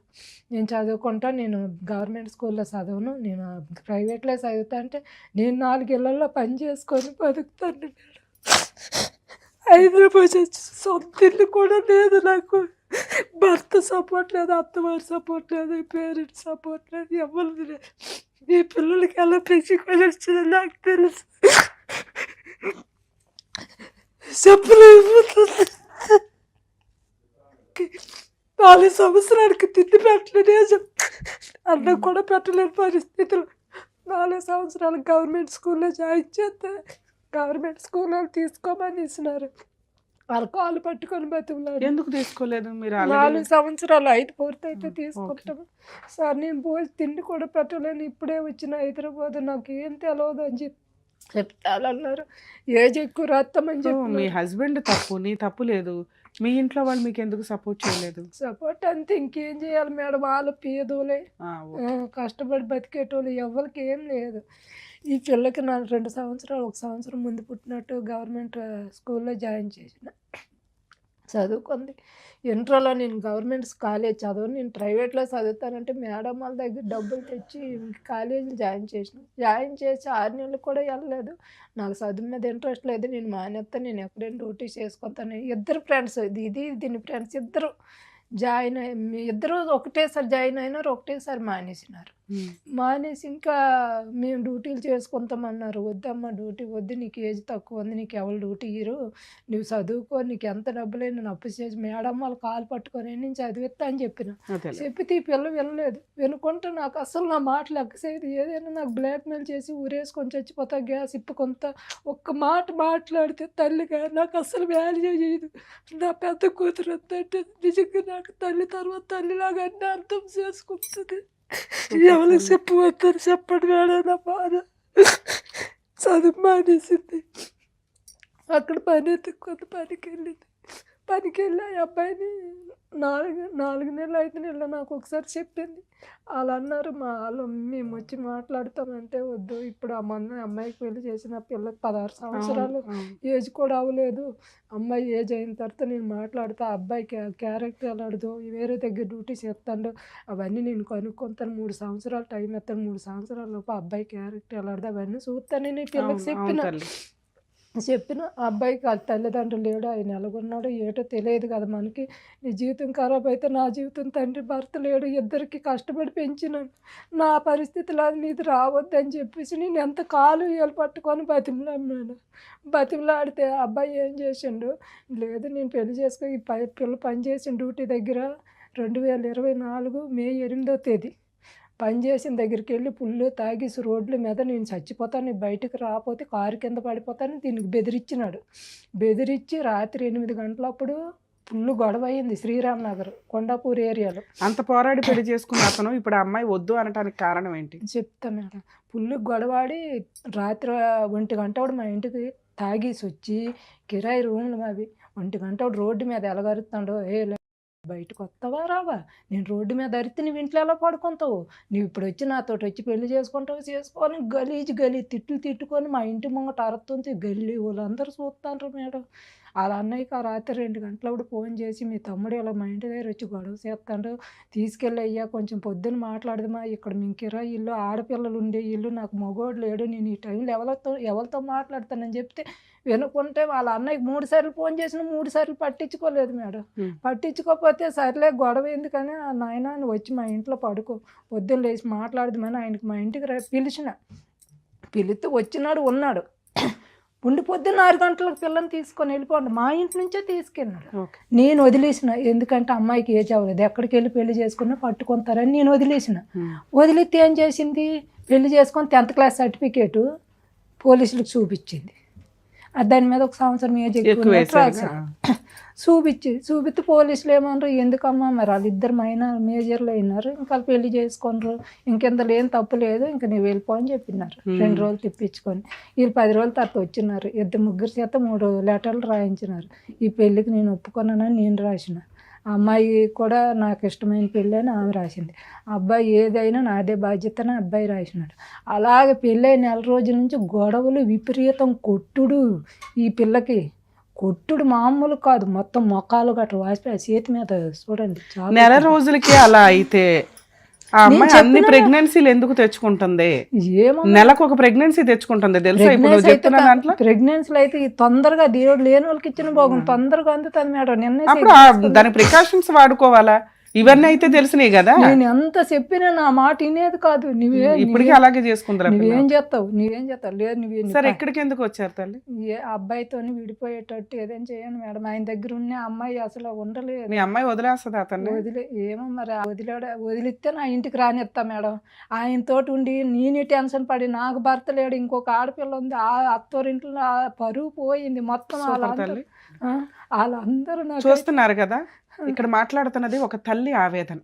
నేను చదువుకుంటా, నేను గవర్నమెంట్ స్కూల్లో చదవను, నేను ప్రైవేట్లో చదువుతా అంటే నేను 4 ఇళ్లలో పని చేసుకొని బతుకుతాను. హైదరాబాద్ వచ్చి సొంత ఇల్లు కూడా లేదు నాకు. భర్త సపోర్ట్ లేదు, అత్తవారి సపోర్ట్ లేదు, పేరెంట్స్ సపోర్ట్ లేదు, ఎవరు లేదు. ఈ పిల్లలకి ఎలా పెంచుకొని వచ్చిందో నాకు తెలుసు, చెప్పలేకపోతుంది. 4 సంవత్సరాలకి తిండి పెట్టలేదు, అన్నం కూడా పెట్టలేని పరిస్థితులు. 4 సంవత్సరాలు గవర్నమెంట్ స్కూల్లో జాయిన్ చేస్తే గవర్నమెంట్ స్కూల్లో తీసుకోమని ఇస్తున్నారు. వాళ్ళ కాళ్ళు పట్టుకొని బతుకున్నారు. ఎందుకు తీసుకోలేదు మీరు? 4 సంవత్సరాలు 5 పూర్తయితే తీసుకుంటాము సార్. నేను పోయి తిండి కూడా పెట్టలేను, ఇప్పుడే వచ్చిన హైదరాబాద్, నాకు ఏం తెలియదు అని చెప్తానన్నారు. ఏజ్ ఎక్కువ రాస్తామని చెప్పి. మీ హస్బెండ్ తప్పు, నీ తప్పు లేదు. మీ ఇంట్లో వాళ్ళు మీకు ఎందుకు సపోర్ట్ చేయలేదు? సపోర్ట్ అంతే, ఇంకేం చేయాలి మేడం, వాళ్ళు పేదోలే, కష్టపడి బతికేటోళ్ళు, ఎవరికి ఏం లేదు. ఈ పిల్లకి నా 2 సంవత్సరాలు, 1 సంవత్సరం ముందు పుట్టినట్టు గవర్నమెంట్ స్కూల్లో జాయిన్ చేసిన, చదువుకుంది. ఇంటర్లో నేను గవర్నమెంట్ కాలేజ్ చదవను, నేను ప్రైవేట్లో చదువుతానంటే మేడం వాళ్ళ దగ్గర డబ్బులు తెచ్చి కాలేజీలో జాయిన్ చేసి 6 నెలలు కూడా వెళ్ళలేదు. నాకు చదువు మీద ఇంట్రెస్ట్ లేదు, నేను మానేస్తాను, నేను ఎక్కడైనా డ్యూటీ చేసుకుంటాను. ఇద్దరు ఫ్రెండ్స్, దీని ఫ్రెండ్స్ ఇద్దరు ఇద్దరు ఒకటేసారి జాయిన్ అయినారు, ఒకటేసారి మానేసినారు. మానేసి ఇంకా మేము డ్యూటీలు చేసుకుంటామన్నారు. వద్దమ్మా, డ్యూటీ వద్దు, నీకు ఏజ్ తక్కువ ఉంది, నీకు ఎవరు డ్యూటీ ఇయ్యరు, నువ్వు చదువుకో, నీకు ఎంత డబ్బులైనా అప్పు చేసి మేడం వాళ్ళు కాలు పట్టుకొని నేను చదివిస్తా అని చెప్పితే ఈ పిల్ల వినలేదు. వినుకుంటే నాకు అసలు నా మాటలు ఎక్కసేది, ఏదైనా నాకు బ్లాక్మెయిల్ చేసి ఊరేసుకొని చచ్చిపోతా, గ్యాస్ ఇప్పుకొంత ఒక్క మాట మాట్లాడితే తల్లిగా నాకు అసలు వాల్యూ చేయదు. నా పెద్ద కూతురు వద్దంటే నిజంగా నాకు తల్లి తర్వాత తల్లిలాగా అన్నీ అర్థం చేసుకుంటుంది. ఎవరికి చెప్పవద్దని చెప్పండి మేడం, నా బాధ. చదువు మానేసింది, అక్కడ పని ఎత్తుకుంది, పనికి వెళ్ళి ఆ అబ్బాయిని నాలుగు నెలలు 5 నెలలు నాకు ఒకసారి చెప్పింది. వాళ్ళు అన్నారు మేము వచ్చి మాట్లాడతామంటే వద్దు, ఇప్పుడు అమ్మాయికి పెళ్లి చేసిన పిల్లకి 16 సంవత్సరాలు ఏజ్ కూడా అవ్వలేదు. అమ్మాయి ఏజ్ అయిన తర్వాత నేను మాట్లాడతా, అబ్బాయి క్యారెక్టర్ ఎలాడదు, వేరే దగ్గర డ్యూటీ చేస్తాడు, అవన్నీ నేను కనుక్కుంటాను, 3 సంవత్సరాలు టైం ఇస్తాను, 3 సంవత్సరాల లోపు అబ్బాయి క్యారెక్టర్ ఎలాడదు అవన్నీ చూస్తానని పిల్లకి చెప్పిన అబ్బాయికి ఆ తల్లిదండ్రులు లేడు, ఆయన ఎలాగున్నాడో ఏటో తెలియదు కదా మనకి. నీ జీవితం ఖరాబ్ అయితే నా జీవితం, తండ్రి భర్త లేడు, ఇద్దరికి కష్టపడి పెంచినాను, నా పరిస్థితిలో అది నీది రావద్దని చెప్పేసి నేను ఎంత కాలు ఏలు పట్టుకొని బతిమలాడితే అబ్బాయి ఏం చేసిండు, లేదు నేను పెళ్లి చేసుకో, ఈ పిల్ల పనిచేసిన డ్యూటీ దగ్గర 2024 మే 8వ తేదీ పనిచేసిన దగ్గరికి వెళ్ళి పుల్లు తాగేసి రోడ్ల మీద నేను చచ్చిపోతాను, నేను బయటకు రాకపోతే కారు కింద పడిపోతాను దీనికి బెదిరించినాడు. బెదిరించి రాత్రి 8 గంటలప్పుడు ఫుల్ గొడవ అయింది శ్రీరామ్ నగర్ కొండాపూర్ ఏరియాలో. అంత పోరాడి పెళ్లి చేసుకున్న అతను ఇప్పుడు ఆ అమ్మాయి వద్దు అనటానికి కారణం ఏంటి చెప్తా మేడం. ఫుల్ గొడవాడి రాత్రి 1 గంట మా ఇంటికి తాగేసి వచ్చి కిరాయి రూమ్లు అవి 1 గంట రోడ్డు మీద ఎలగరుతాడు, బయటకు వస్తావా రావా, నేను రోడ్డు మీద అరితే నువ్వు ఇంట్లో ఎలా పడుకుంటావు, నువ్వు ఇప్పుడు వచ్చి నాతో వచ్చి పెళ్లి చేసుకోవాలని గలీజ్ తిట్టుకొని మా ఇంటి ముంగట అరుతుంది. గల్లీ వాళ్ళందరూ చూస్తాండ్రు మేడం. వాళ్ళ అన్నయ్యకి ఆ రాత్రి 2 గంటలప్పుడు ఫోన్ చేసి మీ తమ్ముడు ఇలా మా ఇంటి దగ్గర వచ్చి గొడవ చేస్తాడు, తీసుకెళ్ళి అయ్యా కొంచెం పొద్దున్న మాట్లాడదామా, ఇక్కడ మేము కిరాయి ఇల్లు, ఆడపిల్లలు ఉండే ఇల్లు, నాకు మగోడు లేడు, నేను ఈ టైంలో ఎవరితో మాట్లాడతానని చెప్తే వినుకుంటే వాళ్ళ అన్నయ్యకి 3 సార్లు ఫోన్ చేసిన 3 సార్లు పట్టించుకోలేదు మేడం. పట్టించుకోకపోతే సర్లే గొడవ ఎందుకని నాయన నువ్వు వచ్చి మా ఇంట్లో పడుకో, పొద్దున్న లేచి మాట్లాడదామని ఆయనకి మా ఇంటికి పిలిస్తే వచ్చినాడు, ఉన్నాడు. ఉండి పొద్దున్న 6 గంటలకు పిల్లని తీసుకొని వెళ్ళిపోండి, మా ఇంటి నుంచే తీసుకెళ్ళినాడు. నేను వదిలేసిన, ఎందుకంటే అమ్మాయికి ఏజ్ అవ్వలేదు, ఎక్కడికి వెళ్ళి పెళ్లి చేసుకున్నా పట్టుకుంటారని నేను వదిలేసిన. వదిలితే ఏం చేసింది, పెళ్లి చేసుకొని 10th క్లాస్ సర్టిఫికేటు పోలీసులకు చూపించింది. దాని మీద 1 సంవత్సరం ఏజ్ చూపిస్తే పోలీసులు ఏమన్నారు, ఎందుకమ్మా మరి వాళ్ళిద్దరు మేజర్లు అయినారు, ఇంకా పెళ్లి చేసుకున్నారు, ఇంకెంత లేని తప్పు లేదు, ఇంకా నువ్వు వెళ్ళిపో అని చెప్పినారు. 2 రోజులు తిప్పించుకొని వీళ్ళు 10 రోజుల తర్వాత వచ్చినారు. 2 చేత 3 లెటర్లు రాయించినారు. ఈ పెళ్ళికి నేను ఒప్పుకున్నానని నేను రాసిన, అమ్మాయి కూడా నాకు ఇష్టమైన పెళ్ళి అని ఆమె రాసింది. అబ్బాయి ఏదైనా నాదే బాధ్యత అని అబ్బాయి రాసినాడు. అలాగే పెళ్ళి 1 రోజుల నుంచి గొడవలు విపరీతం, కొట్టుడు, ఈ పిల్లకి కొట్టుడు మామూలు కాదు, మొత్తం మొక్కలు గట్రా వాసిపోయి చేతి మీద చూడండి. 1 రోజులకి అలా అయితే ఆ అమ్మాయి అన్ని ప్రెగ్నెన్సీలు ఎందుకు తెచ్చుకుంటుంది, నెలకు ఒక ప్రెగ్నెన్సీ తెచ్చుకుంటుంది తెలుసా? ఇప్పుడు చెప్తున్న దాంట్లో ప్రెగ్నెన్సీలు అయితే తొందరగా దేవుడు లేని వాళ్ళకి ఇచ్చిన భోగం తొందరగా అందుతుంది మేడం. అప్పుడు దాని ప్రికాషన్స్ వాడుకోవాలా, ఇవన్నీ అయితే తెలిసినాయి కదా. నేను ఎంత చెప్పినా నా మాట వినేది కాదు. ఇప్పటికీ అలాగే చేసుకుంటారు. నువ్వేం చేస్తావు లేదు నువ్వు సరే ఎక్కడికి ఎందుకు వచ్చారు తల్లి? అబ్బాయితో విడిపోయేటట్టు ఏదేం చేయను మేడం. ఆయన దగ్గర ఉన్న అమ్మాయి అసలు ఉండలేదు. మీ అమ్మాయి వదిలేస్తుంది అతన్ని? ఏమో మరి వదిలిస్తే నా ఇంటికి రానిస్తా మేడం. ఆయనతోటి ఉండి నేనే టెన్షన్ పడి, నాకు భర్త లేడు, ఇంకొక ఆడపిల్ల ఉంది, ఆ అత్తోరింట్లో పరువు పోయింది మొత్తం. వాళ్ళందరూ చూస్తున్నారు కదా, ఇక్కడ మాట్లాడుతున్నది ఒక తల్లి ఆవేదన.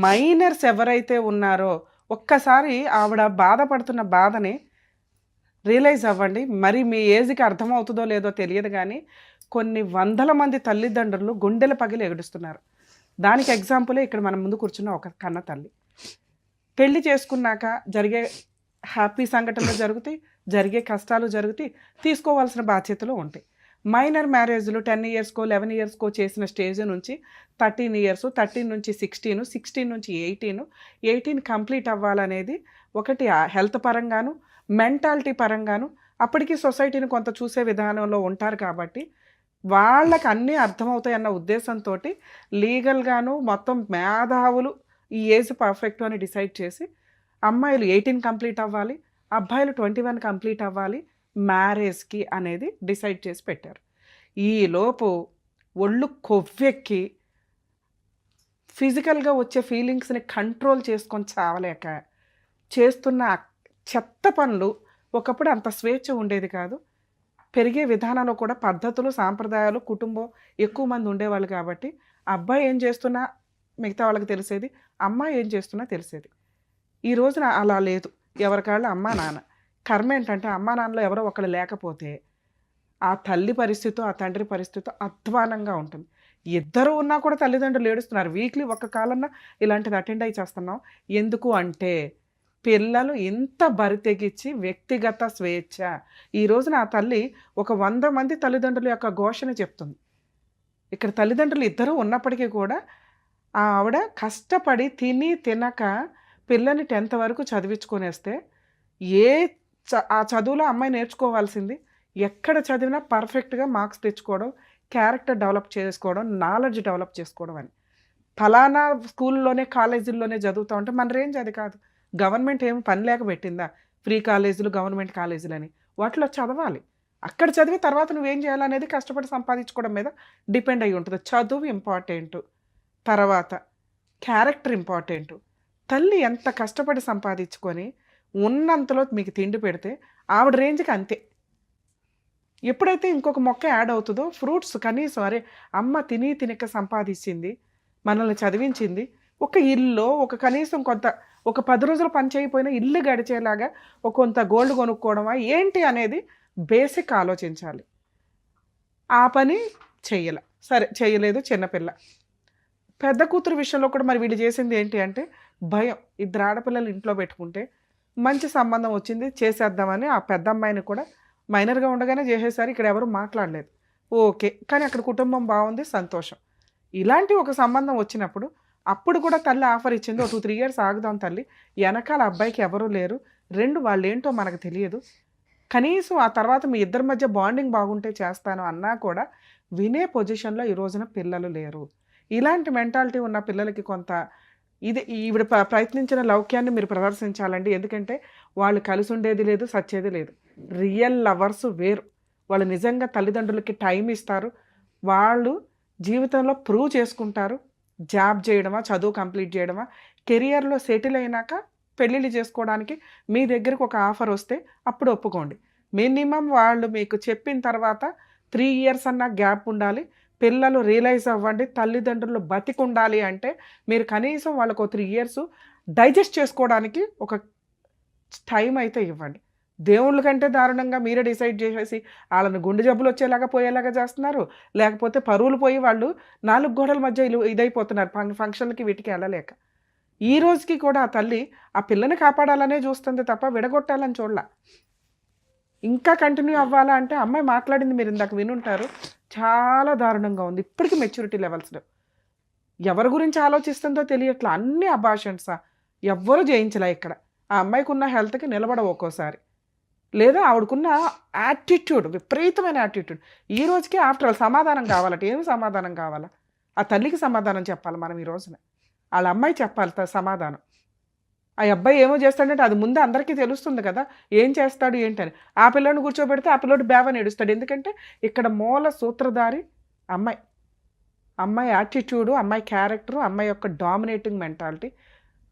మైనర్స్ ఎవరైతే ఉన్నారో ఒక్కసారి ఆవిడ బాధపడుతున్న బాధని రియలైజ్ అవ్వండి. మరి మీ ఏజ్కి అర్థమవుతుందో లేదో తెలియదు కానీ కొన్ని వందల మంది తల్లిదండ్రులు గుండెల పగిలి ఎగుడుస్తున్నారు. దానికి ఎగ్జాంపులే ఇక్కడ మన ముందు కూర్చున్న ఒక కన్న తల్లి. పెళ్లి చేసుకున్నాక జరిగే హ్యాపీ సంఘటనలు జరుగుతాయి, జరిగే కష్టాలు జరుగుతాయి, తీసుకోవాల్సిన బాధ్యతలు ఉంటాయి. మైనర్ మ్యారేజ్లు 10 ఇయర్స్కో 11 ఇయర్స్కో చేసిన స్టేజ్ నుంచి 13 ఇయర్స్, 13 నుంచి 16, 16 నుంచి 18 కంప్లీట్ అవ్వాలనేది ఒకటి హెల్త్ పరంగాను మెంటాలిటీ పరంగాను అప్పటికి సొసైటీని కొంత చూసే విధానంలో ఉంటారు కాబట్టి వాళ్ళకి అన్నీ అర్థమవుతాయి అన్న ఉద్దేశంతో లీగల్గాను మొత్తం మేధావులు ఈ ఏజ్ పర్ఫెక్ట్ అని డిసైడ్ చేసి అమ్మాయిలు 18 కంప్లీట్ అవ్వాలి, అబ్బాయిలు 21 కంప్లీట్ అవ్వాలి మ్యారేజ్కి అనేది డిసైడ్ చేసి పెట్టారు. ఈలోపు ఒళ్ళు కొవ్వెక్కి ఫిజికల్గా వచ్చే ఫీలింగ్స్ని కంట్రోల్ చేసుకొని చావలేక చేస్తున్న చెత్త పనులు. ఒకప్పుడు అంత స్వేచ్ఛ ఉండేది కాదు, పెరిగే విధానంలో కూడా పద్ధతులు, సాంప్రదాయాలు, కుటుంబం ఎక్కువ మంది ఉండేవాళ్ళు కాబట్టి అబ్బాయి ఏం చేస్తున్నా మిగతా వాళ్ళకి తెలిసేది, అమ్మాయి ఏం చేస్తున్నా తెలిసేది. ఈ రోజున అలా లేదు. ఎవరికాళ్ళు అమ్మా నాన్న. కర్మ ఏంటంటే అమ్మా నాన్నలో ఎవరో ఒకళ్ళు లేకపోతే ఆ తల్లి పరిస్థితి, ఆ తండ్రి పరిస్థితి అధ్వానంగా ఉంటుంది. ఇద్దరు ఉన్నా కూడా తల్లిదండ్రులు ఏడుస్తున్నారు. వీక్లీ ఒక్క కాలన్నా ఇలాంటిది అటెండ్ అయ్యి చేస్తున్నాం. ఎందుకు అంటే పిల్లలు ఇంత బరితెగించి వ్యక్తిగత స్వేచ్ఛ. ఈ రోజున ఆ తల్లి ఒక 100 మంది తల్లిదండ్రుల యొక్క ఘోషణ చెప్తుంది. ఇక్కడ తల్లిదండ్రులు ఇద్దరూ ఉన్నప్పటికీ కూడా ఆవిడ కష్టపడి తిని తినక పిల్లని 10th వరకు చదివించుకొనేస్తే ఏ ఆ చదువులో అమ్మాయి నేర్చుకోవాల్సింది ఎక్కడ చదివినా పర్ఫెక్ట్‌గా మార్క్స్ తెచ్చుకోవడం, క్యారెక్టర్ డెవలప్ చేసుకోవడం, నాలెడ్జ్ డెవలప్ చేసుకోవడం అని. ఫలానా స్కూల్‌లోనే, కాలేజీల్లోనే చదువుతా ఉంటే మన రేంజ్ అది కాదు. గవర్నమెంట్ ఏమి పని లేక పెట్టిందా? ఫ్రీ కాలేజీలు, గవర్నమెంట్ కాలేజీలని. వాటిలో చదవాలి. అక్కడ చదివి తర్వాత నువ్వేం చేయాలనేది కష్టపడి సంపాదించుకోవడం మీద డిపెండ్ అయ్యి ఉంటుంది. చదువు ఇంపార్టెంటు. తర్వాత క్యారెక్టర్ ఇంపార్టెంటు. తల్లి ఎంత కష్టపడి సంపాదించుకొని ఉన్నంతలో మీకు తిండి పెడితే ఆవిడ రేంజ్‌కి అంతే. ఎప్పుడైతే ఇంకొక మొక్క యాడ్ అవుతుందో ఫ్రూట్స్ కనీసం అరే అమ్మ తిని తినక సంపాదించింది, మనల్ని చదివించింది, ఒక ఇల్లు ఒక కనీసం కొంత ఒక 10 రోజులు పని చేయకపోయినా ఇల్లు గడిచేలాగా ఒక కొంత గోల్డ్ కొనుక్కోవడమా ఏంటి అనేది బేసిక్ ఆలోచించాలి. ఆ పని చెయ్యల. సరే చేయలేదు చిన్నపిల్ల. పెద్ద కూతురు విషయంలో కూడా మరి వీళ్ళు చేసింది ఏంటి అంటే భయం. ఇద్దరు ఆడపిల్లలు ఇంట్లో పెట్టుకుంటే మంచి సంబంధం వచ్చింది చేసేద్దామని ఆ పెద్ద అమ్మాయిని కూడా మైనర్‌గా ఉండగానే చేసేసారు. ఇక్కడ ఎవరు మాట్లాడలేదు. ఓకే. కానీ అక్కడ కుటుంబం బాగుంది, సంతోషం. ఇలాంటి ఒక సంబంధం వచ్చినప్పుడు అప్పుడు కూడా తల్లి ఆఫర్ ఇచ్చింది. ఒక 2, 3 ఇయర్స్ ఆగుదాం తల్లి. వెనకాల అబ్బాయికి ఎవరు లేరు. 2 వాళ్ళేంటో మనకు తెలియదు. కనీసం ఆ తర్వాత మీ ఇద్దరి మధ్య బాండింగ్ బాగుంటే చేస్తాను అన్నా కూడా వినే పొజిషన్‌లో ఈ రోజున పిల్లలు లేరు. ఇలాంటి మెంటాలిటీ ఉన్న పిల్లలకి కొంత ఇది ఈవిడ ప్రయత్నించిన లౌక్యాన్ని మీరు ప్రదర్శించాలండి. ఎందుకంటే వాళ్ళు కలిసి ఉండేది లేదు, సచ్చేది లేదు. రియల్ లవర్స్ వేరు. వాళ్ళు నిజంగా తల్లిదండ్రులకి టైం ఇస్తారు. వాళ్ళు జీవితంలో ప్రూవ్ చేసుకుంటారు. జాబ్ చేయడమా, చదువు కంప్లీట్ చేయడమా, కెరియర్‌లో సెటిల్ అయినాక పెళ్ళిళ్ళు చేసుకోవడానికి మీ దగ్గరకు ఒక ఆఫర్ వస్తే అప్పుడు ఒప్పుకోండి. మినిమమ్ వాళ్ళు మీకు చెప్పిన తర్వాత 3 ఇయర్స్ అన్నా గ్యాప్ ఉండాలి. పిల్లలు రియలైజ్ అవ్వండి. తల్లిదండ్రులు బతికుండాలి అంటే మీరు కనీసం వాళ్ళకు 3 ఇయర్స్ డైజెస్ట్ చేసుకోవడానికి ఒక టైం అయితే ఇవ్వండి. దేవుళ్ళ కంటే దారుణంగా మీరే డిసైడ్ చేసేసి వాళ్ళని గుండె జబ్బులు వచ్చేలాగా పోయేలాగా చేస్తున్నారు. లేకపోతే పరువులు పోయి వాళ్ళు 4 గోడల మధ్య ఇదైపోతున్నారు ఫంక్షన్‌లకి వీటికి వెళ్ళలేక. ఈ రోజుకి కూడా ఆ తల్లి ఆ పిల్లని కాపాడాలనే చూస్తుంది తప్ప విడగొట్టాలని చూడలా. ఇంకా కంటిన్యూ అవ్వాలా అంటే అమ్మాయి మాట్లాడింది మీరు ఇందాక వినుంటారు. చాలా దారుణంగా ఉంది. ఇప్పటికి మెచ్యూరిటీ లెవెల్స్‌లో. ఎవరి గురించి ఆలోచిస్తుందో తెలియట్లా. అన్ని అబార్షన్సా? ఎవ్వరు చేయించలే ఇక్కడ. ఆ అమ్మాయికున్న హెల్త్‌కి నిలబడవు ఒక్కోసారి. లేదా ఆవిడకున్న యాటిట్యూడ్ విపరీతమైన యాటిట్యూడ్. ఈ రోజుకి ఆఫ్టర్ ఆల్ సమాధానం కావాలట. ఏమి సమాధానం కావాలా? ఆ తల్లికి సమాధానం చెప్పాలి మనం ఈ రోజున. వాళ్ళ అమ్మాయి చెప్పాలి సమాధానం. ఆ అబ్బాయి ఏమో చేస్తాడంటే అది ముందు అందరికీ తెలుస్తుంది కదా! ఏం చేస్తాడు ఏంటని. ఆ పిల్లోడిని కూర్చోబెడితే ఆ పిల్లోడు బేవని ఏడుస్తాడు. ఎందుకంటే ఇక్కడ మూల సూత్రధారి అమ్మాయి. అమ్మాయి యాటిట్యూడు, అమ్మాయి క్యారెక్టరు, అమ్మాయి యొక్క డామినేటింగ్ మెంటాలిటీ.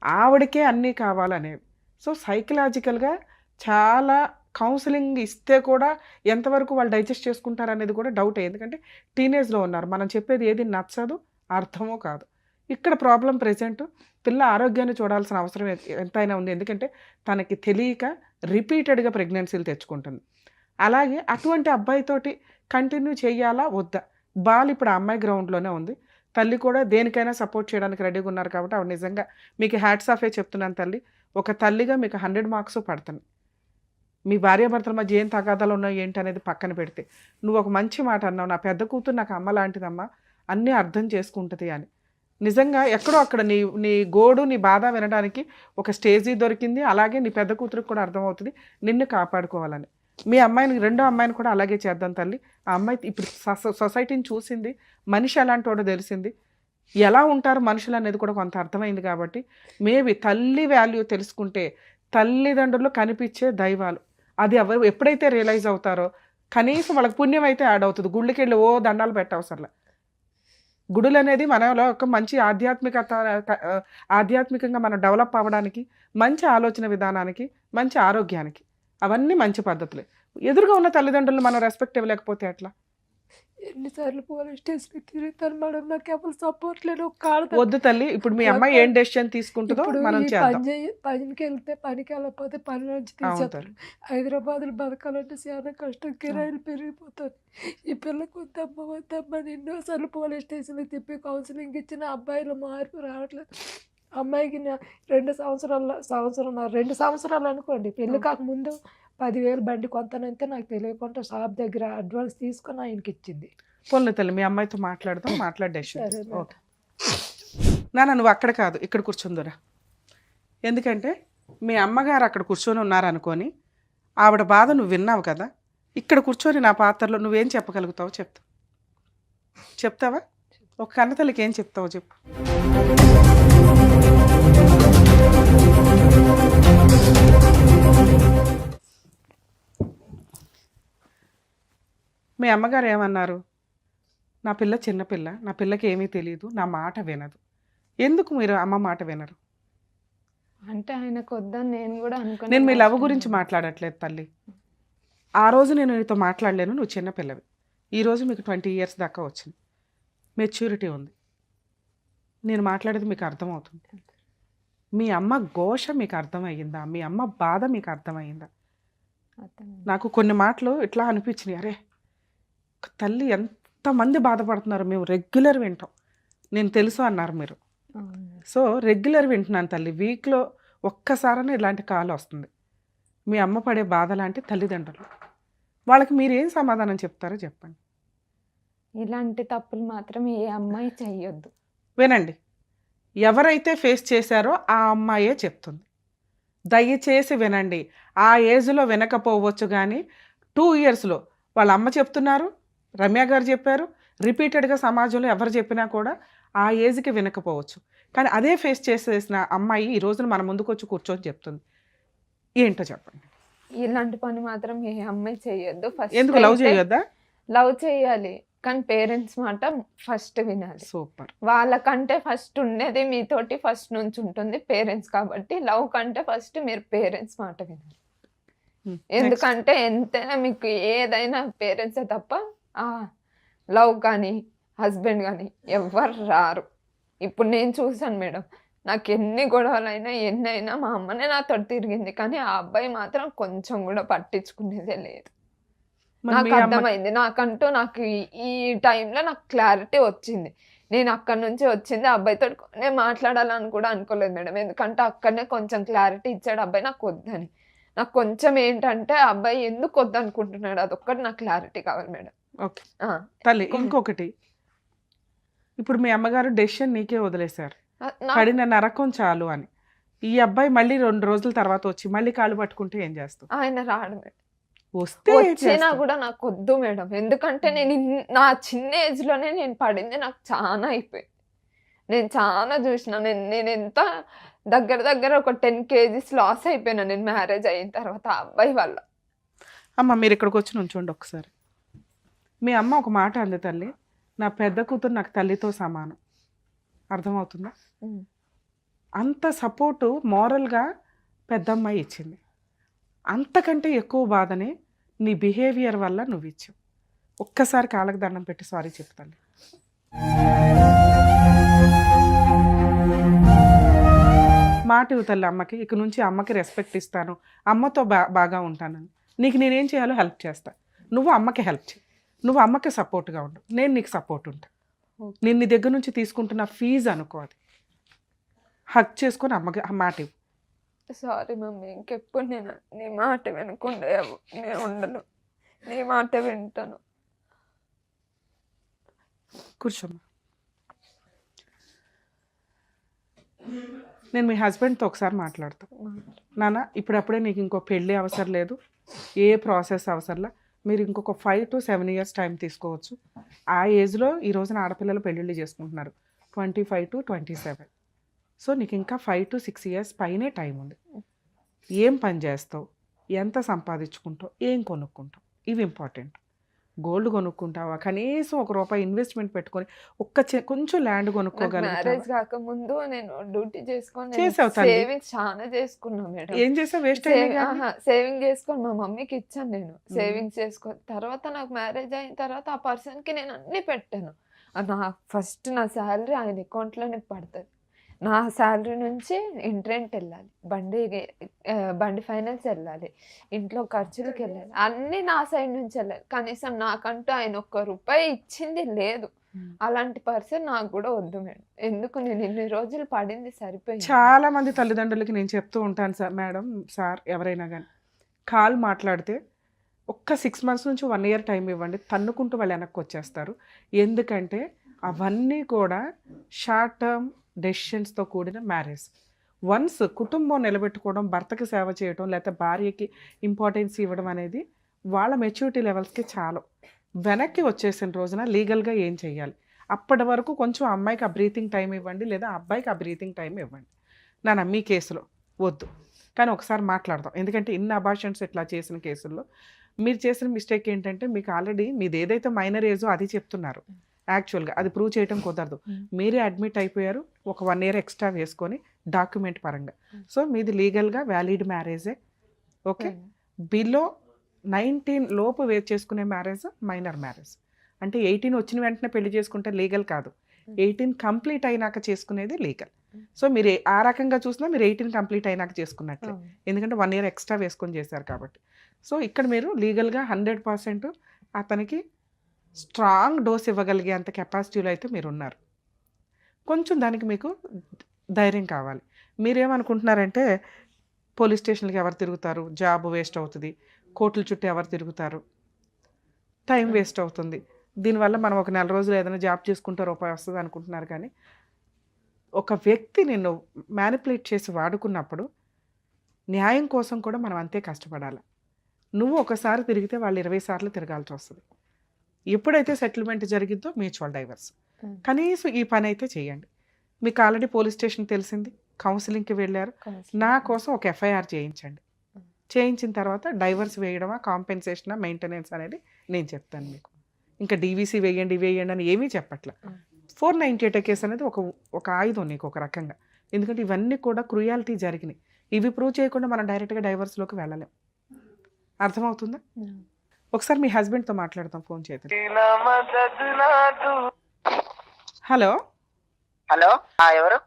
ఆవిడకే అన్నీ కావాలనేవి. సో సైకలాజికల్‌గా చాలా కౌన్సిలింగ్ ఇస్తే కూడా ఎంతవరకు వాళ్ళు డైజెస్ట్ చేసుకుంటారనేది కూడా డౌటే. ఎందుకంటే టీనేజ్‌లో ఉన్నారు. మనం చెప్పేది ఏది నచ్చదు, అర్థమో కాదు. ఇక్కడ ప్రాబ్లమ్ ప్రెజెంట్ పిల్ల ఆరోగ్యాన్ని చూడాల్సిన అవసరం ఎంతైనా ఉంది. ఎందుకంటే తనకి తెలియక రిపీటెడ్‌గా ప్రెగ్నెన్సీలు తెచ్చుకుంటుంది. అలాగే అటువంటి అబ్బాయితోటి కంటిన్యూ చేయాలా? వద్దా? బాల్ ఇప్పుడు ఆ అమ్మాయి గ్రౌండ్‌లోనే ఉంది. తల్లి కూడా దేనికైనా సపోర్ట్ చేయడానికి రెడీగా ఉన్నారు కాబట్టి ఆవిడ నిజంగా మీకు హ్యాట్స్ ఆఫే చెప్తున్నాను తల్లి. ఒక తల్లిగా మీకు 100 మార్క్స్ పడతాయి. మీ భార్యాభర్తల మధ్య ఏం తగాదాలు ఉన్నాయి ఏంటి అనేది పక్కన పెడితే. నువ్వు ఒక మంచి మాట అన్నావు. నా పెద్ద కూతురు నాకు అమ్మ లాంటిదమ్మా. అన్నీ అర్థం చేసుకుంటది అని. నిజంగా ఎక్కడో అక్కడ నీ నీ గోడు, నీ బాధ వినడానికి ఒక స్టేజీ దొరికింది. అలాగే నీ పెద్ద కూతురికి కూడా అర్థమవుతుంది నిన్ను కాపాడుకోవాలని. మీ అమ్మాయిని రెండో అమ్మాయిని కూడా అలాగే చేద్దాం తల్లి. ఆ అమ్మాయి ఇప్పుడు సొసైటీని చూసింది. మనిషి ఎలాంటోడో తెలిసింది. ఎలా ఉంటారు మనుషులు అనేది కూడా కొంత అర్థమైంది కాబట్టి మేబీ తల్లి వాల్యూ తెలుసుకుంటే తల్లిదండ్రులు కనిపించే దైవాలు. అది ఎప్పుడైతే రియలైజ్ అవుతారో కనీసం వాళ్ళకి పుణ్యం అయితే యాడ్ అవుతుంది. గుళ్ళకి వెళ్ళి ఓ దండాలు పెట్టవసరలే. గుడులు అనేది మనలో ఒక మంచి ఆధ్యాత్మికంగా మనం డెవలప్ అవ్వడానికి, మంచి ఆలోచన విధానానికి, మంచి ఆరోగ్యానికి అవన్నీ మంచి పద్ధతులే. ఎదురుగా ఉన్న తల్లిదండ్రులను మనం రెస్పెక్ట్ ఇవ్వలేకపోతే ఎట్లా? ఎన్నిసార్లు పోలీస్ స్టేషన్కి తిరుగుతాను మేడం, నాకు ఎవరు సపోర్ట్ లేదు. ఒక కాడ వద్దు తల్లి, ఇప్పుడు మీ అమ్మాయి ఏం డెసిషన్ తీసుకుంటుందో ఇప్పుడు మనం ఈ చేద్దాం. పనికి వెళ్తే పనికి వెళ్ళకపోతే పని నుంచి అవును తీసేస్తారు. తల్లి. హైదరాబాద్లో బతకాలంటే చాలా కష్టం, కిరాయిలు పెరిగిపోతుంది. ఈ పిల్లకి వద్దమ్మా ఎన్నోసార్లు పోలీస్ స్టేషన్కి తిప్పి కౌన్సిలింగ్ ఇచ్చిన అబ్బాయిలో మార్పు రావట్లేదు. అమ్మాయికి 2 సంవత్సరాలు అనుకోండి, పెళ్లి కాకముందు 10,000 బండి కొంతనంతే నాకు తెలియకుండా షాప్ దగ్గర అడ్వాన్స్ తీసుకొని ఆయనకి ఇచ్చింది. పోన్లే తల్లి, మీ అమ్మాయితో మాట్లాడదాం, మాట్లాడే డెసిషన్ సరే తీసుకో. మేడం. ఓకే నాన్న, నువ్వు అక్కడ కాదు ఇక్కడ కూర్చుందురా. ఎందుకంటే మీ అమ్మగారు అక్కడ కూర్చొని ఉన్నారనుకొని ఆవిడ బాధ నువ్వు విన్నావు కదా, ఇక్కడ కూర్చొని నా పాత్రలో నువ్వేం చెప్పగలుగుతావో చెప్తావా? ఒక కన్నతల్లికి ఏం చెప్తావో చెప్పు. మీ అమ్మగారు ఏమన్నారు? నా పిల్ల చిన్నపిల్ల, నా పిల్లకి ఏమీ తెలియదు, నా మాట వినదు. ఎందుకు మీరు అమ్మ మాట వినరు? అంటే ఆయనకు వద్దని నేను కూడా అనుకున్నాను. నేను మీ లవ్ గురించి మాట్లాడట్లేదు తల్లి. ఆ రోజు నేను నీతో మాట్లాడలేను, నువ్వు చిన్నపిల్లవి. ఈరోజు మీకు 20 years దాకా వచ్చింది, మెచ్యూరిటీ ఉంది. నేను మాట్లాడేది మీకు అర్థమవుతుంది. మీ అమ్మ ఘోష మీకు అర్థమయ్యిందా? మీ అమ్మ బాధ మీకు అర్థమయ్యిందా? నాకు కొన్ని మాటలు ఇట్లా అనిపించినాయి, అరే తల్లి ఎంతమంది బాధపడుతున్నారు, మేము రెగ్యులర్ వింటాం, నేను తెలుసు అన్నారు మీరు. సో రెగ్యులర్ వింటున్నాను తల్లి, వీక్లో ఒక్కసారైనా ఇలాంటి కాల్ వస్తుంది. మీ అమ్మ పడే బాధ లాంటి తల్లిదండ్రులు, వాళ్ళకి మీరు ఏం సమాధానం చెప్తారో చెప్పండి. ఇలాంటి తప్పులు మాత్రం ఏ అమ్మాయి చెయ్యొద్దు. వినండి, ఎవరైతే ఫేస్ చేశారో ఆ అమ్మాయే చెప్తుంది. దయచేసి వినండి. ఆ ఏజ్లో వినకపోవచ్చు కానీ 2 yearsలో వాళ్ళ అమ్మ చెప్తున్నారు, రమ్య గారు చెప్పారు, రిపీటెడ్గా సమాజంలో ఎవరు చెప్పినా కూడా ఆ ఏజ్కి వినకపోవచ్చు. కానీ అదే ఫేస్ చేసేసిన అమ్మాయి ఈ రోజున మన ముందుకు వచ్చి కూర్చొని చెప్తుంది. ఏంటో చెప్పండి. ఇలాంటి పని మాత్రం ఏ అమ్మాయి చెయ్యొద్దు. ఎందుకు లవ్ చేయొద్దా? లవ్ చేయాలి, కానీ పేరెంట్స్ మాట ఫస్ట్ వినాలి. సూపర్. వాళ్ళకంటే ఫస్ట్ ఉండేది మీతోటి ఫస్ట్ నుంచి ఉంటుంది పేరెంట్స్, కాబట్టి లవ్ కంటే ఫస్ట్ మీరు పేరెంట్స్ మాట వినాలి. ఎందుకంటే ఎంతైనా మీకు ఏదైనా పేరెంట్సే తప్ప లవ్ కానీ హస్బెండ్ కానీ ఎవ్వరు రారు. ఇప్పుడు నేను చూసాను మేడం, నాకు ఎన్ని గొడవలైనా ఎన్నైనా మా అమ్మనే నాతో తిరిగింది, కానీ ఆ అబ్బాయి మాత్రం కొంచెం కూడా పట్టించుకునేదే లేదు. నాకు అర్థమైంది, నాకు ఈ టైంలో నాకు క్లారిటీ వచ్చింది. నేను అక్కడి నుంచి వచ్చింది, అబ్బాయితో నేను మాట్లాడాలని కూడా అనుకోలేదు మేడం. ఎందుకంటే అక్కడనే కొంచెం క్లారిటీ ఇచ్చాడు అబ్బాయి నాకు వద్దని. నాకు కొంచెం ఏంటంటే అబ్బాయి ఎందుకు వద్దు అనుకుంటున్నాడు, అదొక్కటి నాకు క్లారిటీ కావాలి మేడం. ఓకే తల్లి, ఇంకొకటి, ఇప్పుడు మీ అమ్మగారు డెసిషన్ నీకే వదిలేశారు, పడిన నరకం చాలు అని. ఈ అబ్బాయి మళ్ళీ 2 రోజుల తర్వాత వచ్చి మళ్ళీ కాళ్ళు పట్టుకుంటే ఏం చేస్తావు? ఆయన రాడు మేడం. వచ్చినా కూడా నాకు వద్దు మేడం. ఎందుకంటే నేను నా చిన్న ఏజ్ లోనే నేను పడింది నాకు చాలా అయిపోయింది. నేను చాలా చూసిన, నేను ఎంత దగ్గర ఒక 10 kgs లాస్ అయిపోయినా నేను మ్యారేజ్ అయిన తర్వాత ఆ అబ్బాయి వల్ల. అమ్మ మీరు ఇక్కడికి వచ్చి నుంచోండి ఒకసారి. మీ అమ్మ ఒక మాట అంది, తల్లి నా పెద్ద కూతురు నాకు తల్లితో సమానం. అర్థమవుతుందా? అంత సపోర్టు మోరల్గా పెద్దమ్మాయి ఇచ్చింది. అంతకంటే ఎక్కువ బాధని నీ బిహేవియర్ వల్ల నువ్వు ఇచ్చావు. ఒక్కసారి కాళ్ళకి దండం పెట్టి సారీ చెప్తాను. మాట ఇవ్వతల్లి అమ్మకి, ఇక నుంచి అమ్మకి రెస్పెక్ట్ ఇస్తాను, అమ్మతో బాగా ఉంటానని. నీకు నేనేం చేయాలో హెల్ప్ చేస్తా, నువ్వు అమ్మకి హెల్ప్ చేయి, నువ్వు అమ్మకి సపోర్ట్గా ఉండు, నేను నీకు సపోర్ట్ ఉంటా. నేను నీ దగ్గర నుంచి తీసుకుంటున్న ఫీజు అనుకో, అది హక్ చేసుకొని అమ్మకి మాట ఇవ్వు. సారీ మమ్మీ, ఇంకెప్పుడు నేను నీ మాట వినకుండా నేను ఉండను, నీ మాట వింటాను. కూర్చోమ్మా. నేను మీ హస్బెండ్తో ఒకసారి మాట్లాడతాను. నాన్న ఇప్పుడప్పుడే నీకు ఇంకో పెళ్ళి అవసరం లేదు, ఏ ప్రాసెస్ అవసరంలా, మీరు ఇంకొక 5 to 7 years టైం తీసుకోవచ్చు. ఆ ఏజ్లో ఈ రోజున ఆడపిల్లలు పెళ్ళిళ్ళు చేసుకుంటున్నారు 25 to 27. సో నీకు ఇంకా 5 to 6 years పైనే టైం ఉంది. ఏం పని చేస్తావు, ఎంత సంపాదించుకుంటావు, ఏం కొనుక్కుంటావు, ఇవి ఇంపార్టెంట్. గోల్డ్ కొనుక్కుంటావా? కనీసం ₹1 ఇన్వెస్ట్మెంట్ పెట్టుకొని కొంచెం ల్యాండ్ కొనుక్కోగలుగుతావా? మ్యారేజ్ కాకముందు నేను డ్యూటీ చేసుకొని చేసావు తల్లి. సేవింగ్స్ చాలా చేసుకున్నా మేడం. ఏం చేసావు? వేస్ట్ అయ్యి సేవింగ్ చేసుకొని మా మమ్మీకి ఇచ్చాను నేను. సేవింగ్స్ చేసుకొని తర్వాత నాకు మ్యారేజ్ అయిన తర్వాత ఆ పర్సన్ కి నేను అన్ని పెట్టాను. ఫస్ట్ నా శాలరీ ఆయన అకౌంట్ లోనే పడుతుంది. నా శాలరీ నుంచి ఇంట్రెంట్ వెళ్ళాలి, బండి ఫైనాన్స్ వెళ్ళాలి, ఇంట్లో ఖర్చులకు వెళ్ళాలి, అన్నీ నా సైడ్ నుంచి వెళ్ళాలి. కనీసం నాకంటూ ఆయన ₹1 ఇచ్చింది లేదు. అలాంటి పర్సన్ నాకు కూడా వద్దు మేడం. ఎందుకు నేను ఇన్ని రోజులు పడింది సరిపోయింది. చాలా మంది తల్లిదండ్రులకి నేను చెప్తూ ఉంటాను సార్, మేడం సార్ ఎవరైనా కానీ కాల్ మాట్లాడితే ఒక్క 6 months నుంచి 1 year టైం ఇవ్వండి, తన్నుకుంటూ వాళ్ళు వెనక్కి వచ్చేస్తారు. ఎందుకంటే అవన్నీ కూడా షార్ట్ టర్మ్ డెసిషన్స్తో కూడిన మ్యారేజ్. వన్స్ కుటుంబం నిలబెట్టుకోవడం, భర్తకి సేవ చేయడం, లేకపోతే భార్యకి ఇంపార్టెన్స్ ఇవ్వడం అనేది వాళ్ళ మెచ్యూరిటీ లెవెల్స్కి చాలు. వెనక్కి వచ్చేసిన రోజున లీగల్గా ఏం చేయాలి, అప్పటి వరకు కొంచెం అమ్మాయికి ఆ బ్రీతింగ్ టైం ఇవ్వండి, లేదా అబ్బాయికి ఆ బ్రీతింగ్ టైం ఇవ్వండి. నా మీ కేసులో వద్దు, కానీ ఒకసారి మాట్లాడదాం. ఎందుకంటే ఇన్ని అబార్షన్స్ ఇట్లా చేసిన కేసుల్లో మీరు చేసిన మిస్టేక్ ఏంటంటే, మీకు ఆల్రెడీ మీది ఏదైతే మైనర్ ఏజో అది చెప్తున్నారు, యాక్చువల్గా అది ప్రూవ్ చేయడం కుదరదు. మీరే అడ్మిట్ అయిపోయారు, ఒక 1 year ఎక్స్ట్రా వేసుకొని డాక్యుమెంట్ పరంగా. సో మీది లీగల్గా వ్యాలిడ్ మ్యారేజే. ఓకే, బిలో 19 లోపు చేసుకునే మ్యారేజ్ మైనర్ మ్యారేజ్. అంటే 18 వచ్చిన వెంటనే పెళ్లి చేసుకుంటే లీగల్ కాదు, 18 కంప్లీట్ అయినాక చేసుకునేది లీగల్. సో మీరు ఆ రకంగా చూసినా మీరు 18 కంప్లీట్ అయినాక చేసుకున్నట్లే, ఎందుకంటే 1 year ఎక్స్ట్రా వేసుకొని చేశారు కాబట్టి. సో ఇక్కడ మీరు లీగల్గా 100% అతనికి స్ట్రాంగ్ డోస్ ఇవ్వగలిగే అంత కెపాసిటీలో అయితే మీరు ఉన్నారు. కొంచెం దానికి మీకు ధైర్యం కావాలి. మీరేమనుకుంటున్నారంటే పోలీస్ స్టేషన్కి ఎవరు తిరుగుతారు, జాబ్ వేస్ట్ అవుతుంది, కోర్టుల చుట్టూ ఎవరు తిరుగుతారు, టైం వేస్ట్ అవుతుంది, దీనివల్ల మనం ఒక 4 రోజులు ఏదైనా జాబ్ చేసుకుంటే ₹1 వస్తుంది అనుకుంటున్నారు. కానీ ఒక వ్యక్తి నిన్ను మ్యానిపులేట్ చేసి వాడుకున్నప్పుడు న్యాయం కోసం కూడా మనం అంతే కష్టపడాలి. నువ్వు ఒకసారి తిరిగితే వాళ్ళు 20 సార్లు తిరగాల్సి వస్తుంది. ఎప్పుడైతే సెటిల్మెంట్ జరిగిద్దో మ్యూచువల్ డైవర్స్. కనీసం ఈ పని అయితే చేయండి. మీకు ఆల్రెడీ పోలీస్ స్టేషన్ తెలిసింది, కౌన్సిలింగ్కి వెళ్ళారు, నా కోసం ఒక FIR చేయించండి. చేయించిన తర్వాత డైవర్స్ వేయడమా, కాంపెన్సేషనా, మెయింటెనెన్స్ అనేది నేను చెప్తాను మీకు. ఇంకా DVC వేయండి అని ఏమీ చెప్పట్లే. 498 కేసు అనేది ఒక ఆయుధం నీకు ఒక రకంగా. ఎందుకంటే ఇవన్నీ కూడా క్రూయాలిటీ జరిగినాయి. ఇవి ప్రూవ్ చేయకుండా మనం డైరెక్ట్గా డైవర్స్లోకి వెళ్ళలేం. అర్థమవుతుందా? ఒకసారి మీ హస్బెండ్తో మాట్లాడతాం, ఫోన్ చేద్దాం. హలో హలో, ఎవరు?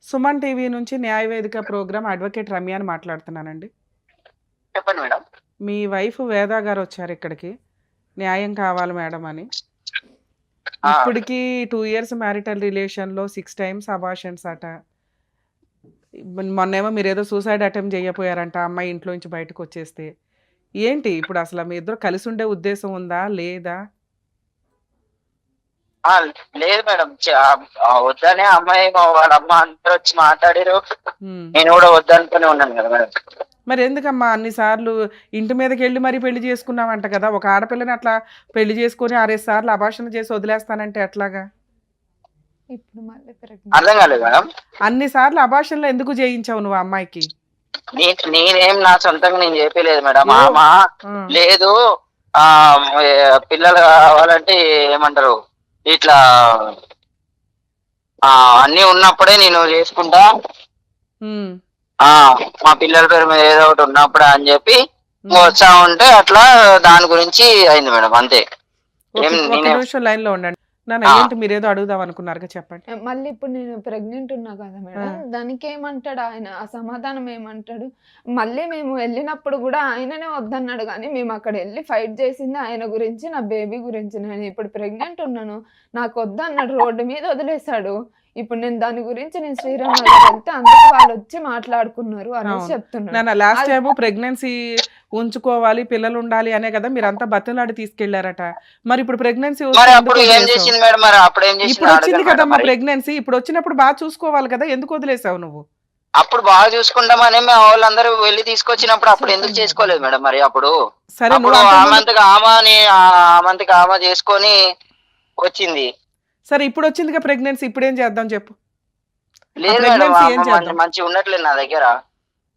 సుమన్ టీవీ నుంచి న్యాయవేదిక ప్రోగ్రామ్ అడ్వకేట్ రమ్య అని మాట్లాడుతున్నానండి. చెప్పండి మేడం. మీ వైఫ్ వేదా గారు వచ్చారు ఇక్కడికి, న్యాయం కావాలి మేడం అని. ఇప్పటికి 2 years మ్యారిటల్ రిలేషన్లో 6 times అబార్షన్స్ అట. మొన్నేమో మీరు ఏదో సూసైడ్ అటెంప్ట్ చేయపోయారంట, అమ్మాయి ఇంట్లో నుంచి బయటకు వచ్చేస్తే. ఏంటి ఇప్పుడు అసలు మీ ఇద్దరు కలిసి ఉండే ఉద్దేశం ఉందా లేదా? లేదు మేడం, వద్దనే అమ్మాయి వాళ్ళ అమ్మ అందరూ వచ్చి మాట్లాడారు, నేను కూడా వద్దనుకుని ఉన్నాను కదా మేడం. మరి ఎందుకమ్మా అన్నిసార్లు ఇంటి మీదకి వెళ్ళి మరీ పెళ్లి చేసుకున్నావంట కదా? ఒక ఆడపిల్లని అట్లా పెళ్లి చేసుకొని 6 సార్లు అబార్షన్ చేసి వదిలేస్తానంటే ఎట్లాగా? ఇప్పుడు మళ్ళీ అర్థం కాలేదు మేడం. అన్నిసార్లు అబార్షన్లో ఎందుకు చేయించావు నువ్వు అమ్మాయికి? నేనేం నా సొంతంగా నేను చెప్పలేదు మేడం. అమ్మ లేదు, పిల్లలు కావాలంటే ఏమంటారు ఇట్లా అన్ని ఉన్నప్పుడే నేను చేసుకుంటా, మా పిల్లల పేరు మీద ఏదో ఒకటి ఉన్నప్పుడే అని చెప్పి వచ్చా ఉంటే అట్లా దాని గురించి అయింది మేడం, అంతే. లైన్ లో ఉండండి. ఏంటి మీరు ఏదో అడుగుదాం అనుకున్నారు, చెప్పండి. మళ్ళీ ఇప్పుడు నేను ప్రెగ్నెంట్ ఉన్నా కదా మేడం, దానికి ఏమంటాడు ఆయన? ఆ సమాధానం ఏమంటాడు? మళ్ళీ మేము వెళ్ళినప్పుడు కూడా ఆయననే వద్దన్నాడు, కానీ మేము అక్కడ వెళ్ళి ఫైట్ చేసింది ఆయన గురించి, నా బేబీ గురించి. నేను ఇప్పుడు ప్రెగ్నెంట్ ఉన్నాను, నాకు వద్దన్నాడు, రోడ్డు మీద వదిలేశాడు. ఇప్పుడు నేను దాని గురించి నేను శ్రీరామ్ వెళ్తే అందుకు వాళ్ళు వచ్చి మాట్లాడుకున్నారు అని చెప్తున్నాను. లాస్ట్ టైం ప్రెగ్నెన్సీ ఉంచుకోవాలి, పిల్లలు ఉండాలి అనే కదా మీరు అంతా బతిలాడి తీసుకెళ్లారట. మరి ఇప్పుడు ప్రెగ్నెన్సీ ఇప్పుడు వచ్చింది కదమ్మా ప్రెగ్నెన్సీ, ఇప్పుడు వచ్చినప్పుడు బాగా చూసుకోవాలి కదా, ఎందుకు వదిలేసావు నువ్వు? అప్పుడు బాగా చూసుకుంటామని మా వాళ్ళందరూ వెళ్ళి తీసుకొచ్చినప్పుడు అప్పుడు ఎందుకు చేసుకోలేదు మేడం? మరి అప్పుడు సరే ఆమంతగా ఆమె చేసుకొని వచ్చింది. సరే ఇప్పుడు వచ్చిందిగా ప్రెగ్నెన్సీ, ఇప్పుడు ఏం చేద్దాం చెప్పు? లేదు మంచి ఉన్నట్లేదు నా దగ్గర.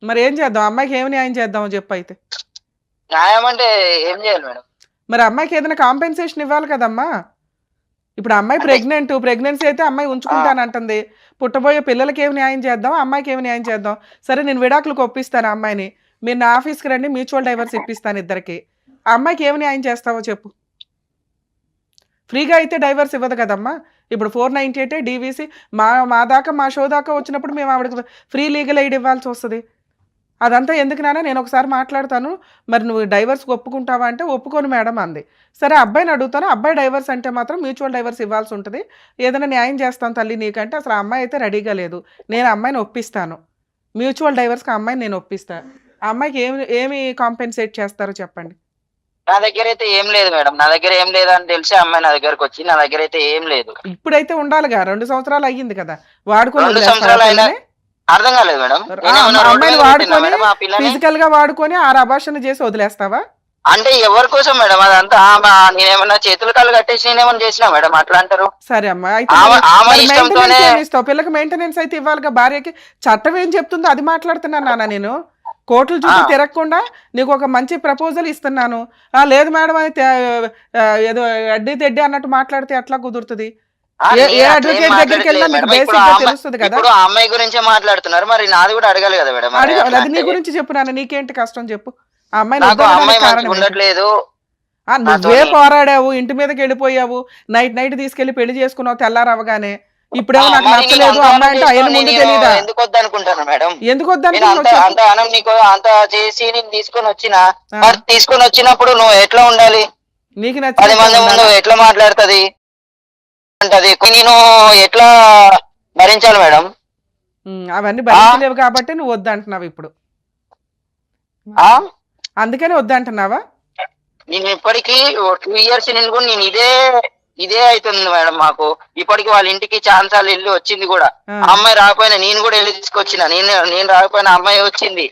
మరి ఏం చేద్దాం? అమ్మాయికి ఏమి న్యాయం చేద్దాం చెప్పు. అయితే న్యాయం అంటే ఏం చేయాలి మేడం? మరి అమ్మాయికి ఏదైనా కాంపెన్సేషన్ ఇవ్వాలి కదమ్మా. ఇప్పుడు అమ్మాయి ప్రెగ్నెన్సీ అయితే అమ్మాయి ఉంచుకుంటానంటుంది. పుట్టబోయే పిల్లలకి ఏమి న్యాయం చేద్దాం, అమ్మాయికి ఏమి న్యాయం చేద్దాం. సరే నేను విడాకులకు ఒప్పిస్తాను అమ్మాయిని, మీరు నా ఆఫీస్కి రండి, మ్యూచువల్ డైవర్స్ ఇప్పిస్తాను ఇద్దరికి. ఆ అమ్మాయికి ఏమి న్యాయం చేస్తావో చెప్పు. ఫ్రీగా అయితే డైవర్స్ ఇవ్వదు కదమ్మా. ఇప్పుడు 498 డీవీసీ మా దాకా మా షో దాకా వచ్చినప్పుడు మేము ఆవిడకి ఫ్రీ లీగల్ ఎయిడ్ ఇవ్వాల్సి వస్తుంది. అదంతా ఎందుకు నాన్న, నేను ఒకసారి మాట్లాడతాను, మరి నువ్వు డైవర్స్కి ఒప్పుకుంటావా అంటే ఒప్పుకోను మేడం అంది. సరే అబ్బాయిని అడుగుతాను, అబ్బాయి డైవర్స్ అంటే మాత్రం మ్యూచువల్ డైవర్స్ ఇవ్వాల్సి ఉంటుంది, ఏదైనా న్యాయం చేస్తాను తల్లి నీకంటే. అసలు ఆ అమ్మాయి అయితే రెడీగా లేదు. నేను అమ్మాయిని ఒప్పిస్తాను, మ్యూచువల్ డైవర్స్కి ఆ అమ్మాయిని నేను ఒప్పిస్తాను. ఆ అమ్మాయికి ఏమి కాంపెన్సేట్ చేస్తారో చెప్పండి. నా దగ్గర అయితే ఏం లేదు మేడం, నా దగ్గర ఏం లేదు అని తెలిసి అమ్మాయి నా దగ్గరకు వచ్చి, నా దగ్గర అయితే ఏం లేదు. ఇప్పుడైతే ఉండాలిగా, 2 సంవత్సరాలు అయ్యింది కదా, వాడుకొని 2 సంవత్సరాలు అయినా అర్థం కాలేదు మేడం. అమ్మాయిని వాడుకొని ఫిజికల్ గా వాడుకొని 6 అబార్షన్ చేసి వదిలేస్తావా? అంటే ఎవరి కోసం మేడం అదంతా? నేనేమన్నా చేతులు కాళ్ళు కట్టేసి నేనేమన్నా చేసినా మేడం అట్లా అంటారు? సరే అమ్మా, ఆమె ఇష్టంతోనే పిల్లకి మెయింటెనెన్స్ అయితే ఇవ్వాలిగా. భార్యకి చట్టం ఏం చెప్తుందో అది మాట్లాడుతున్నాను నాన్న. నేను కోర్టుల చుట్టూ తిరగకుండా నీకు ఒక మంచి ప్రపోజల్ ఇస్తున్నాను. లేదు మేడం అని ఏదో అడ్డీ తెడ్డి అన్నట్టు మాట్లాడితే ఎట్లా కుదురుతుంది? ఏ అడ్వకేట్ దగ్గరికి వెళ్ళినా మీకు బేసిక్ గా తెలుస్తుంది కదా. ఇప్పుడు ఆ అమ్మాయి గురించే మాట్లాడుతున్నారు, మరి నాది కూడా అడగాలి కదా మేడం. అది నీ గురించి చెప్పు నాన్న, నీకేంటి కష్టం చెప్పు. ఆ అమ్మాయి ఉండట్లేదు, నువ్వే పోరాడావు, ఇంటి మీదకి వెళ్ళిపోయావు, నైట్ తీసుకెళ్లి పెళ్లి చేసుకున్నావు తెల్లారవగానే. ఇప్పుడేమో నాకు నచ్చలేదు అమ్మాయి అంటే ఆయన ముందు తెలీదా? ఎందుకు వద్దనుకుంటాను మేడం, ఎందుకు వద్దనుకుంటున్నావు? అంత చేసి నేను తీసుకొని వచ్చినప్పుడు నువ్వు ఎట్లా ఉండాలి? నీకు 10 మంది ముందు ఎట్లా మాట్లాడుతుంది అంటది, నేను ఎట్లా భరించాలి మేడం? అవన్నీ భరించలేవు కాబట్టి నువ్వు వద్దంటున్నావు ఇప్పుడు. అందుకని వద్దంటున్నావా? నేను ఇప్పటికీ 2 years నేను కూడా నేను ఇదే అవుతుంది మేడం. మాకు ఇప్పటికి వాళ్ళ ఇంటికి ఛాన్సాలు వెళ్ళి వచ్చింది కూడా. అమ్మాయి రాకపోయినా నేను కూడా వెళ్ళి తీసుకొచ్చిన, నేను రాకపోయినా అమ్మాయి వచ్చింది.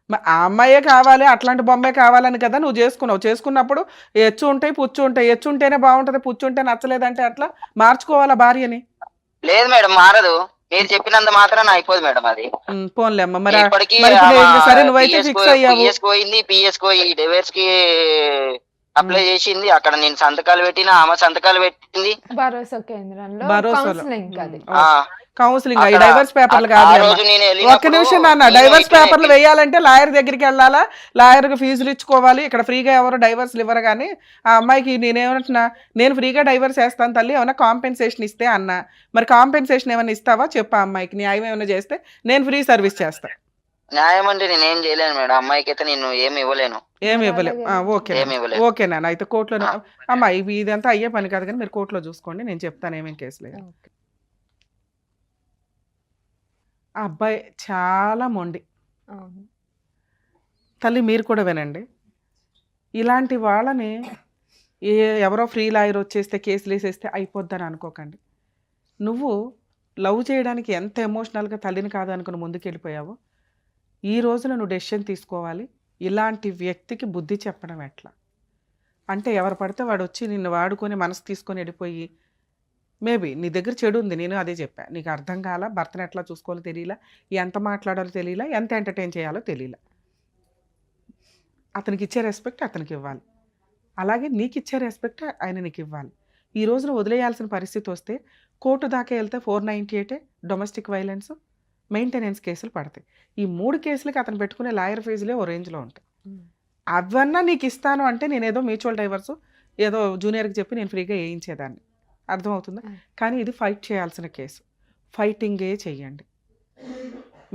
ఆ అమ్మాయే కావాలి, అట్లాంటి బొమ్మే కావాలని కదా నువ్వు చేసుకున్నప్పుడు ఎచ్చు ఉంటాయి పుచ్చు ఉంటాయి. ఎచ్చు ఉంటేనే బాగుంటది, పుచ్చు ఉంటే నచ్చలేదంటే అట్లా మార్చుకోవాలా భార్యని? లేదు మేడం, మారదు. మీరు చెప్పినంత మాత్రం అయిపోదు మేడం. అది పోన్లే అమ్మ. మరి ఇప్పటికీ సరే నువ్వైతే ఫిక్స్ అయ్యావు. పిఎస్ కి డైవర్స్ కి అప్లై చేసింది. అక్కడ నేను సంతకాలు పెట్టిన, ఆమె సంతకాలు పెట్టింది. భరోసా కేంద్రంలో కౌన్సిలింగ్ డైవర్స్ పేపర్లు కాదు. ఒక్క నిమిషం నాన్న, డైవర్స్ పేపర్లు వేయాలంటే లాయర్ దగ్గరికి వెళ్ళాలా, లాయర్కి ఫీజులు ఇచ్చుకోవాలి. ఇక్కడ ఫ్రీగా ఎవరు డైవర్స్లు ఇవ్వరు. కానీ ఆ అమ్మాయికి నేనేమంటున్నా, నేను ఫ్రీగా డైవర్స్ వేస్తాను తల్లి, ఏమైనా కాంపెన్సేషన్ ఇస్తే అన్నా. మరి కాంపెన్సేషన్ ఏమైనా ఇస్తావా చెప్పు. అమ్మాయికి న్యాయం ఏమైనా చేస్తే నేను ఫ్రీ సర్వీస్ చేస్తాను. న్యాయం అంటే నేనేం చేయలేను మేడం, అమ్మాయికి అయితే నేను ఏమి ఇవ్వలేను. ఏమి ఇవ్వలేవు? ఓకే నాన్న, అయితే కోర్టులో అమ్మా ఇదంతా అయ్యే పని కాదు, కానీ మీరు కోర్టులో చూసుకోండి, నేను చెప్తాను ఏమేం కేసులు. ఆ అబ్బాయి చాలా మొండి తల్లి, మీరు కూడా వినండి. ఇలాంటి వాళ్ళని ఎవరో ఫ్రీ లాయర్ వచ్చేస్తే కేసులు వేసేస్తే అయిపోద్దని అనుకోకండి. నువ్వు లవ్ చేయడానికి ఎంత ఎమోషనల్గా తల్లిని కాదు అనుకుని ముందుకెళ్ళిపోయావో, ఈ రోజున నువ్వు డెసిషన్ తీసుకోవాలి. ఇలాంటి వ్యక్తికి బుద్ధి చెప్పడం ఎట్లా అంటే, ఎవరు పడితే వాడు వచ్చి నిన్ను వాడుకొని మనసు తీసుకొని వెళ్ళిపోయి, మేబీ నీ దగ్గర చెడు ఉంది, నేను అదే చెప్పా, నీకు అర్థం కాల, భర్తను ఎట్లా చూసుకోవాలో తెలియలా, ఎంత మాట్లాడాలో తెలియలా, ఎంత ఎంటర్టైన్ చేయాలో తెలియలా. అతనికి ఇచ్చే రెస్పెక్ట్ అతనికి ఇవ్వాలి, అలాగే నీకు ఇచ్చే రెస్పెక్ట్ ఆయన నీకు ఇవ్వాలి. ఈ రోజున వదిలేయాల్సిన పరిస్థితి వస్తే కోర్టు దాకా వెళ్తే 498 డొమెస్టిక్ వైలెన్స్, మెయింటెనెన్స్ కేసులు పడతాయి. ఈ 3 కేసులకి అతను పెట్టుకునే లాయర్ ఫీజులే ఓ రేంజ్లో ఉంటాయి. అవన్నా నీకు ఇస్తాను అంటే నేనేదో మ్యూచువల్ డైవర్స్ ఏదో జూనియర్కి చెప్పి నేను ఫ్రీగా వేయించేదాన్ని, అర్థమవుతుందా? కానీ ఇది ఫైట్ చేయాల్సిన కేసు, ఫైటింగే చెయ్యండి.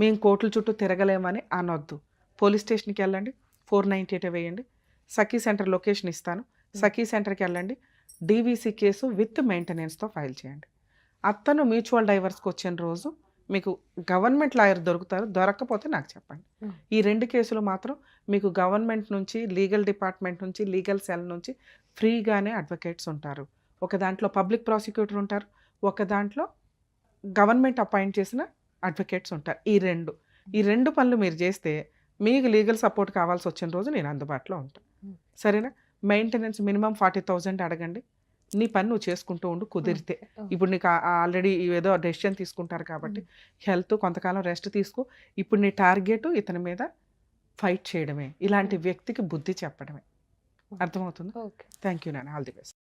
మేము కోర్టుల చుట్టూ తిరగలేమని అనొద్దు. పోలీస్ స్టేషన్కి వెళ్ళండి, 498 వేయండి. సఖీ సెంటర్ లొకేషన్ ఇస్తాను, సఖీ సెంటర్కి వెళ్ళండి, డీవీసీ కేసు విత్ మెయింటెనెన్స్తో ఫైల్ చేయండి. అతను మ్యూచువల్ డైవర్స్కి వచ్చిన రోజు మీకు గవర్నమెంట్ లాయర్ దొరుకుతారు, దొరక్కపోతే నాకు చెప్పండి. ఈ 2 కేసులు మాత్రం మీకు గవర్నమెంట్ నుంచి, లీగల్ డిపార్ట్మెంట్ నుంచి, లీగల్ సెల్ నుంచి ఫ్రీగానే అడ్వకేట్స్ ఉంటారు. ఒక దాంట్లో పబ్లిక్ ప్రాసిక్యూటర్ ఉంటారు, ఒక దాంట్లో గవర్నమెంట్ అపాయింట్ చేసిన అడ్వకేట్స్ ఉంటారు. ఈ రెండు పనులు మీరు చేస్తే మీకు లీగల్ సపోర్ట్ కావాల్సి వచ్చిన రోజు నేను అందుబాటులో ఉంటాను. సరేనా? మెయింటెనెన్స్ మినిమం 40,000 అడగండి. నీ పని నువ్వు చేసుకుంటూ ఉండు కుదిరితే. ఇప్పుడు నీకు ఆల్రెడీ ఏదో డెసిషన్ తీసుకుంటారు కాబట్టి హెల్త్ కొంతకాలం రెస్ట్ తీసుకో. ఇప్పుడు నీ టార్గెట్ ఇతని మీద ఫైట్ చేయడమే, ఇలాంటి వ్యక్తికి బుద్ధి చెప్పడమే. అర్థమవుతుంది. ఓకే. థ్యాంక్ యూ నాన్న, ఆల్ ది బెస్ట్.